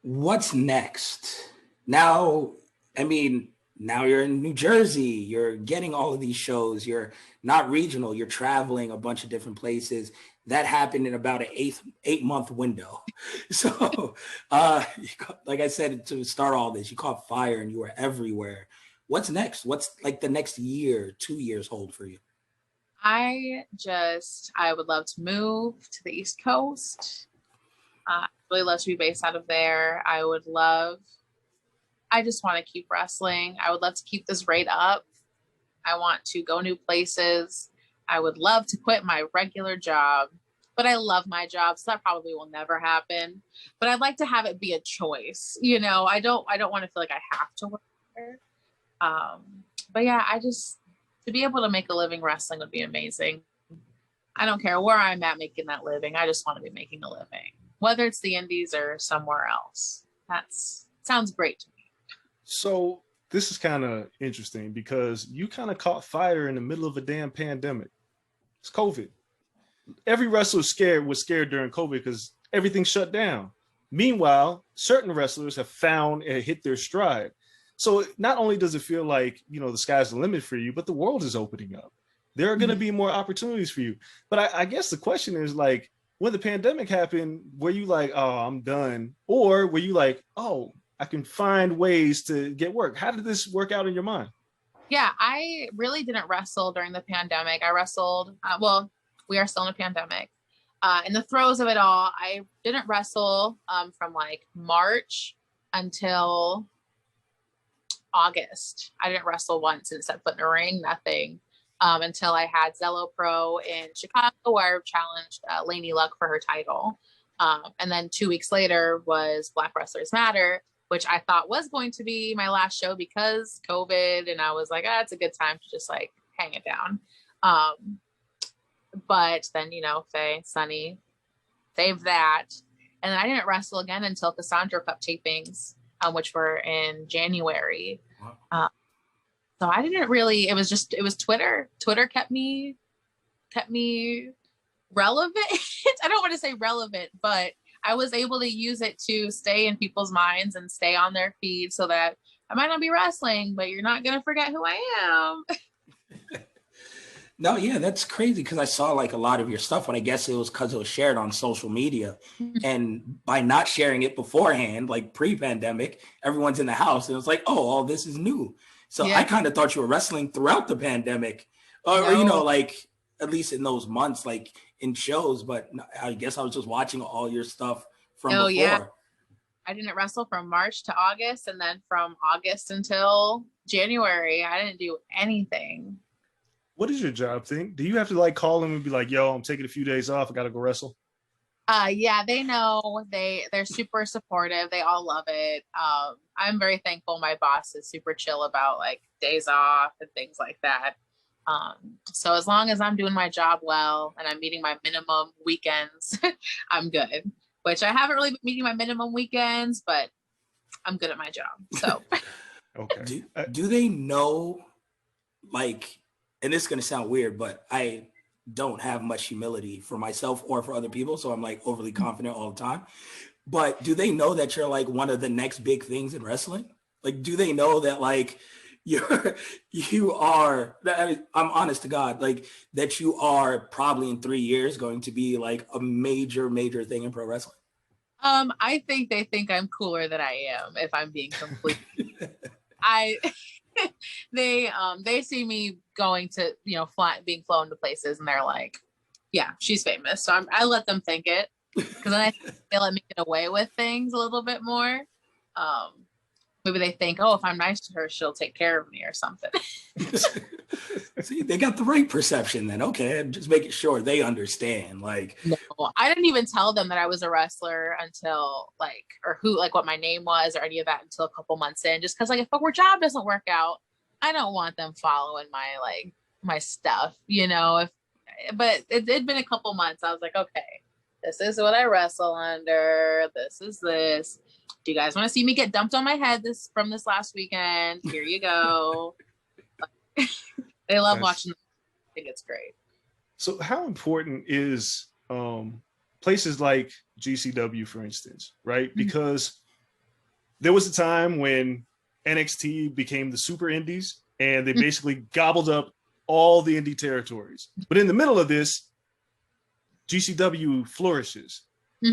A: what's next? Now, I mean, now you're in New Jersey, you're getting all of these shows, you're not regional, you're traveling a bunch of different places. That happened in about an 8-month window. So like I said, to start all this, you caught fire and you were everywhere. What's next? What's like the next year, 2 years hold for you?
B: I would love to move to the East Coast. Really love to be based out of there. I just want to keep wrestling. I would love to keep this rate up. I want to go new places. I would love to quit my regular job, but I love my job, so that probably will never happen. But I'd like to have it be a choice. You know, I don't want to feel like I have to work there. But yeah, to be able to make a living wrestling would be amazing. I don't care where I'm at making that living. I just want to be making a living, whether it's the Indies or somewhere else. Sounds great to me.
C: So this is kind of interesting because you kind of caught fire in the middle of a damn pandemic. It's COVID. Every wrestler was scared during COVID because everything shut down. Meanwhile, certain wrestlers have found and hit their stride. So not only does it feel like, you know, the sky's the limit for you, but the world is opening up. There are going to be more opportunities for you. But I guess the question is, like, when the pandemic happened, were you like, oh, I'm done? Or were you like, oh, I can find ways to get work? How did this work out in your mind?
B: Yeah, I really didn't wrestle during the pandemic. I wrestled, we are still in a pandemic. In the throes of it all, I didn't wrestle from like March until August. I didn't wrestle once and set foot in a ring, nothing, until I had Zello Pro in Chicago, where I challenged Lainey Luck for her title. And then 2 weeks later was Black Wrestlers Matter, which I thought was going to be my last show because COVID. And I was like, it's a good time to just like hang it down. But then, Faye, Sunny saved that. And then I didn't wrestle again until Cassandra Cup tapings, which were in January.
A: Wow.
B: So I didn't really, it was Twitter. Twitter kept me relevant. I don't want to say relevant, but I was able to use it to stay in people's minds and stay on their feed so that I might not be wrestling, but you're not going to forget who I am.
A: No, yeah, that's crazy because I saw like a lot of your stuff, but I guess it was because it was shared on social media. And by not sharing it beforehand, like pre-pandemic, everyone's in the house and it's like, oh, all this is new. So
B: Yeah.
A: I kind of thought you were wrestling throughout the pandemic or like at least in those months, like in shows, but I guess I was just watching all your stuff from before.
B: Yeah. I didn't wrestle from March to August, and then from August until January, I didn't do anything.
C: What is your job thing? Do you have to like call them and be like, yo, I'm taking a few days off. I got to go wrestle.
B: Yeah, they know. They're super supportive. They all love it. I'm very thankful. My boss is super chill about like days off and things like that. So as long as I'm doing my job well and I'm meeting my minimum weekends, I'm good. Which I haven't really been meeting my minimum weekends, but I'm good at my job. So
C: okay.
A: Do they know, like, and this is going to sound weird, but I don't have much humility for myself or for other people. So I'm like overly confident all the time. But do they know that you're like one of the next big things in wrestling? Like, do they know that like you are, I mean, I'm honest to God, like that you are probably in 3 years going to be like a major thing in pro wrestling?
B: I think they think I'm cooler than I am, if I'm being completely they see me going to, being flown to places and they're like, yeah, she's famous. So I let them think it, because then I think they let me get away with things a little bit more. Maybe they think, oh, if I'm nice to her, she'll take care of me or something.
A: See, they got the right perception then. Okay, I'm just making sure they understand. Like,
B: no, I didn't even tell them that I was a wrestler until what my name was or any of that until a couple months in. Just because if our job doesn't work out, I don't want them following my stuff, but it'd been a couple months. I was like, okay, this is what I wrestle under. This is this. Do you guys want to see me get dumped on my head from this last weekend? Here you go. They love watching. I think it's great.
C: So how important is places like GCW, for instance, right? Because there was a time when NXT became the super indies and they basically gobbled up all the indie territories. But in the middle of this, GCW flourishes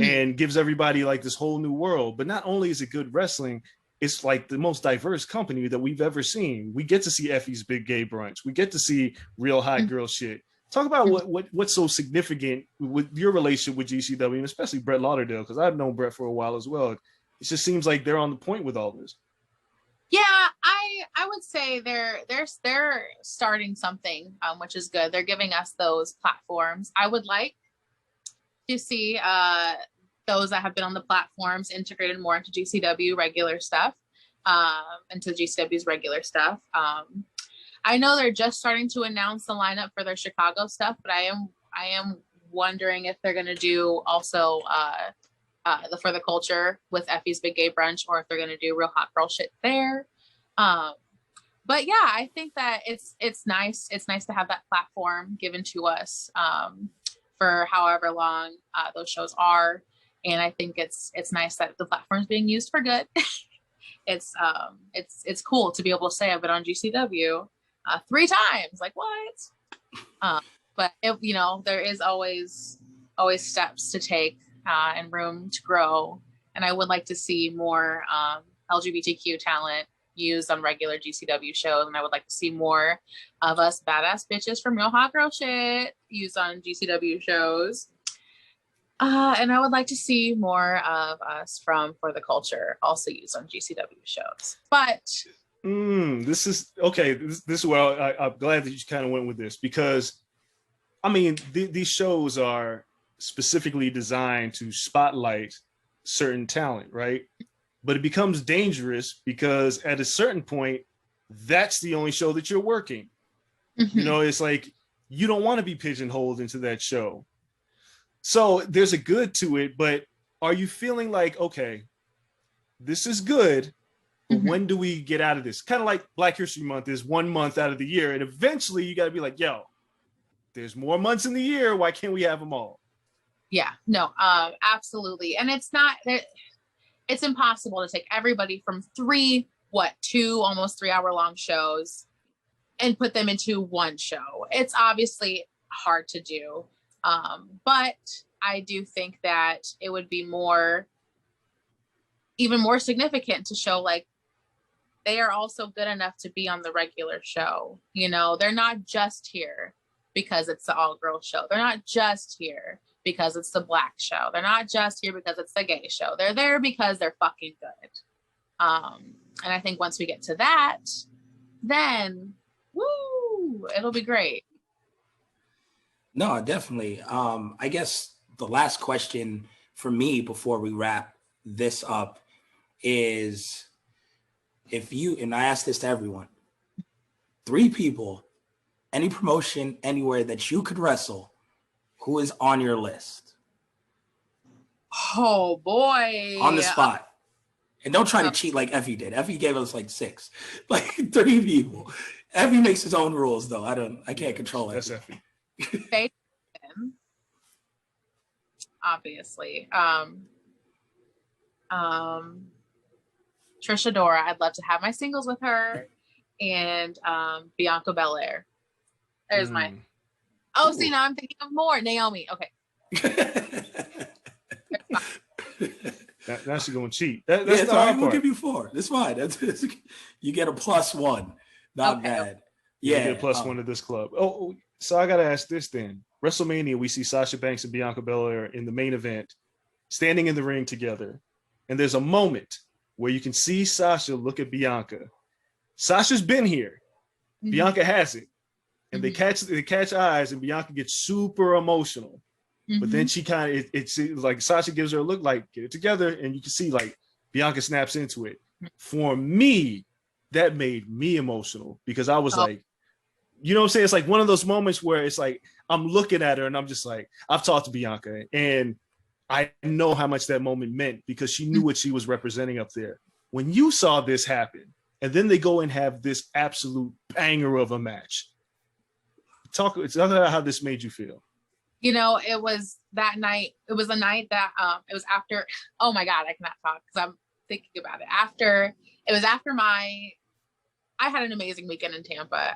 C: and gives everybody like this whole new world. But not only is it good wrestling, it's like the most diverse company that we've ever seen. We get to see Effie's Big Gay Brunch. We get to see real hot girl shit. Talk about what's so significant with your relationship with GCW, and especially Brett Lauderdale, because I've known Brett for a while as well. It just seems like they're on the point with all this.
B: Yeah, I would say they're starting something, which is good. They're giving us those platforms. I would like to see those that have been on the platforms integrated more into GCW regular stuff, into GCW's regular stuff. I know they're just starting to announce the lineup for their Chicago stuff, but I am wondering if they're going to do also for the culture with Effie's Big Gay Brunch, or if they're going to do real hot girl shit there. But yeah, I think that it's nice. It's nice to have that platform given to us for however long those shows are. And I think it's nice that the platform is being used for good. It's cool to be able to say I've been on GCW 3 times. Like, what? But there is always steps to take and room to grow. And I would like to see more LGBTQ talent used on regular GCW shows, and I would like to see more of us badass bitches from Real Hot Girl Shit used on GCW shows. And I would like to see more of us from For the Culture also used on GCW shows. But
C: this is okay. This is where I'm glad that you kind of went with this, because I mean these shows are specifically designed to spotlight certain talent, right? But it becomes dangerous because at a certain point, that's the only show that you're working. It's like you don't want to be pigeonholed into that show. So there's a good to it, but are you feeling like, okay, this is good, but when do we get out of this? Kind of like Black History Month is 1 month out of the year, and eventually you got to be like, yo, there's more months in the year. Why can't we have them all?
B: Yeah, no, absolutely. And it's impossible to take everybody from 2 almost 3 hour long shows and put them into one show. It's obviously hard to do. But I do think that it would be even more significant to show like they are also good enough to be on the regular show. You know, they're not just here because it's the all girls show. They're not just here because it's the Black show. They're not just here because it's the gay show. They're there because they're fucking good. And I think once we get to that, then woo, it'll be great.
A: No, definitely. I guess the last question for me before we wrap this up is, if you, and I ask this to everyone, 3 people, any promotion, anywhere that you could wrestle, who is on your list?
B: Oh boy.
A: On the spot. And don't try to cheat like Effie did. Effie gave us like 6, like 3 people. Effie makes his own rules though. I can't control it.
C: That's Effie.
B: Faye, obviously. Trisha Dora, I'd love to have my singles with her, and Bianca Belair. There's my. Oh, see, now I'm thinking of more. Naomi. Okay.
C: Now she's gonna cheat. That's
A: yeah, the hard we'll give you 4. That's fine. You get a +1. Not bad. Yeah,
C: you get a +1 to this club. Oh, so I gotta ask this then. WrestleMania, we see Sasha Banks and Bianca Belair in the main event, standing in the ring together, and there's a moment where you can see Sasha look at Bianca. Sasha's been here. Bianca hasn't. And they catch eyes, and Bianca gets super emotional. But then she kind of, it's like Sasha gives her a look like, get it together. And you can see like Bianca snaps into it. For me, that made me emotional because I was like, you know what I'm saying? It's like one of those moments where it's like, I'm looking at her and I'm just like, I've talked to Bianca and I know how much that moment meant because she knew what she was representing up there. When you saw this happen, and then they go and have this absolute banger of a match. Talk about how this made you feel.
B: You know, it was that night. It was a night that it was after. Oh my God, I cannot talk because I'm thinking about it. I had an amazing weekend in Tampa.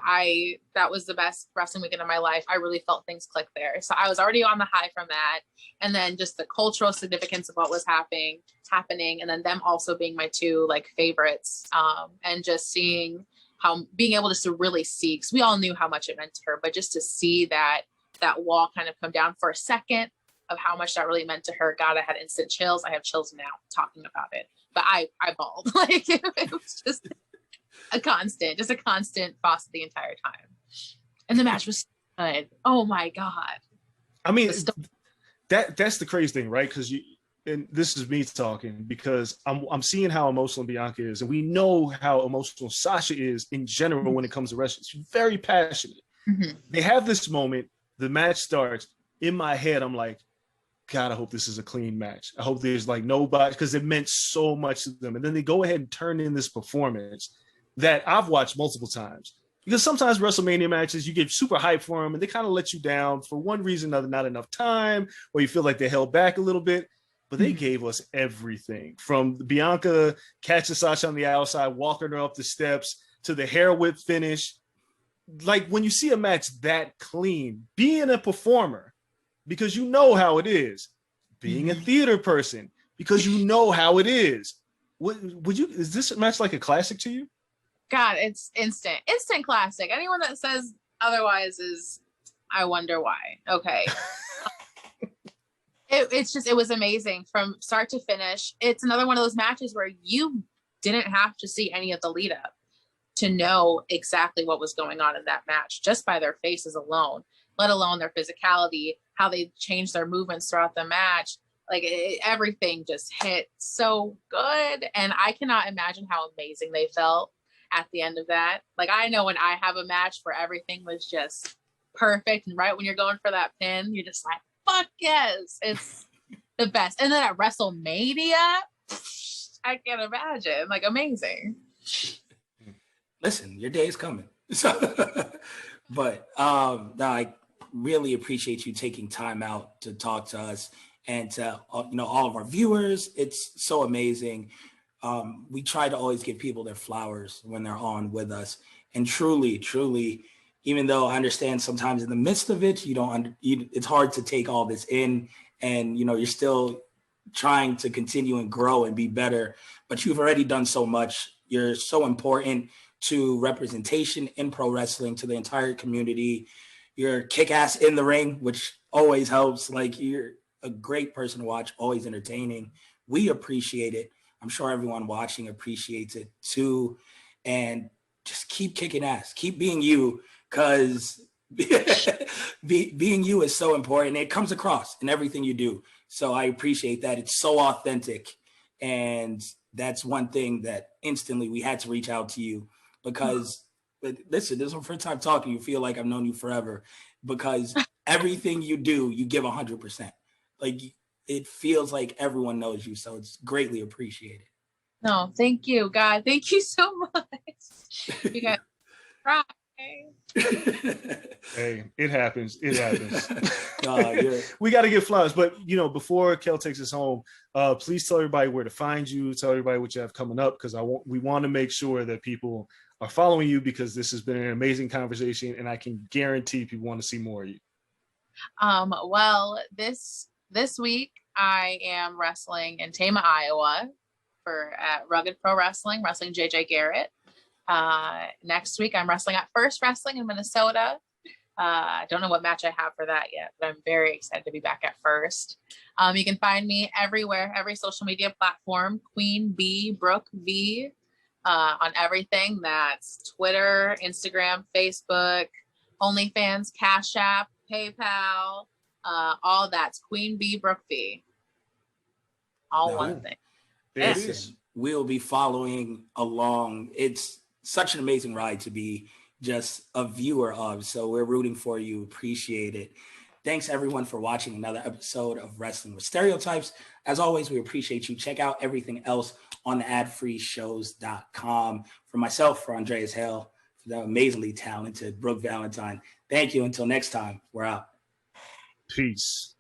B: That was the best wrestling weekend of my life. I really felt things click there. So I was already on the high from that. And then just the cultural significance of what was happening, and then them also being my 2 like favorites. And just seeing being able to really see, because we all knew how much it meant to her, but just to see that wall kind of come down for a second of how much that really meant to her. God, I had instant chills. I have chills now talking about it, but I bawled. Like it was just a constant faucet the entire time. And the match was good. Oh my God.
C: I mean, that's the crazy thing, right? Because and this is me talking because I'm seeing how emotional Bianca is, and we know how emotional Sasha is in general when it comes to wrestling. She's very passionate. They have this moment. The match starts. In my head, I'm like, God, I hope this is a clean match. I hope there's like nobody, because it meant so much to them. And then they go ahead and turn in this performance that I've watched multiple times. Because sometimes WrestleMania matches, you get super hyped for them and they kind of let you down for one reason or another, not enough time, or you feel like they held back a little bit. But they gave us everything from Bianca catching Sasha on the outside, walking her up the steps, to the hair whip finish. Like when you see a match that clean, being a performer, because you know how it is, being a theater person, because you know how it is. Is this match like a classic to you?
B: God, it's instant classic. Anyone that says otherwise I wonder why. Okay. It was amazing from start to finish. It's another one of those matches where you didn't have to see any of the lead up to know exactly what was going on in that match, just by their faces alone, let alone their physicality, how they changed their movements throughout the match. Like everything just hit so good. And I cannot imagine how amazing they felt at the end of that. Like I know when I have a match where everything was just perfect. And right when you're going for that pin, you're just like, fuck yes. It's the best. And then at WrestleMania, I can't imagine. Like, amazing.
A: Listen, your day is coming. But no, I really appreciate you taking time out to talk to us and to all of our viewers. It's so amazing. We try to always give people their flowers when they're on with us, and truly, even though I understand sometimes in the midst of it, it's hard to take all this in, and you're still trying to continue and grow and be better, but you've already done so much. You're so important to representation in pro wrestling, to the entire community. You're kick-ass in the ring, which always helps. Like, you're a great person to watch, always entertaining. We appreciate it. I'm sure everyone watching appreciates it too. And just keep kicking ass. Keep being you, because being you is so important. It comes across in everything you do. So I appreciate that. It's so authentic. And that's one thing that instantly we had to reach out to you, because listen, this is my first time talking. You feel like I've known you forever, because everything you do, you give 100%. Like, it feels like everyone knows you. So it's greatly appreciated.
B: No, thank you, God. Thank you so much. You guys cry.
C: Hey, it happens. We got to get flowers. But, before Kel takes us home, please tell everybody where to find you. Tell everybody what you have coming up, because we want to make sure that people are following you, because this has been an amazing conversation, and I can guarantee people want to see more of you.
B: Well, this week I am wrestling in Tama, Iowa at Rugged Pro Wrestling JJ Garrett. Next week I'm wrestling at First Wrestling in Minnesota. I don't know what match I have for that yet, but I'm very excited to be back at First. You can find me everywhere, every social media platform, Queen B, Brooke V, on everything. That's Twitter, Instagram, Facebook, OnlyFans, Cash App, PayPal, all that's Queen B, Brooke V. All one thing.
C: There it is.
A: We'll be following along. It's such an amazing ride to be just a viewer of. So we're rooting for you. Appreciate it. Thanks everyone for watching another episode of Wrestling with Stereotypes. As always, we appreciate you. Check out everything else on the adfreeshows.com. For myself, for Andreas Hale, for the amazingly talented Brooke Valentine. Thank you. Until next time, we're out.
C: Peace.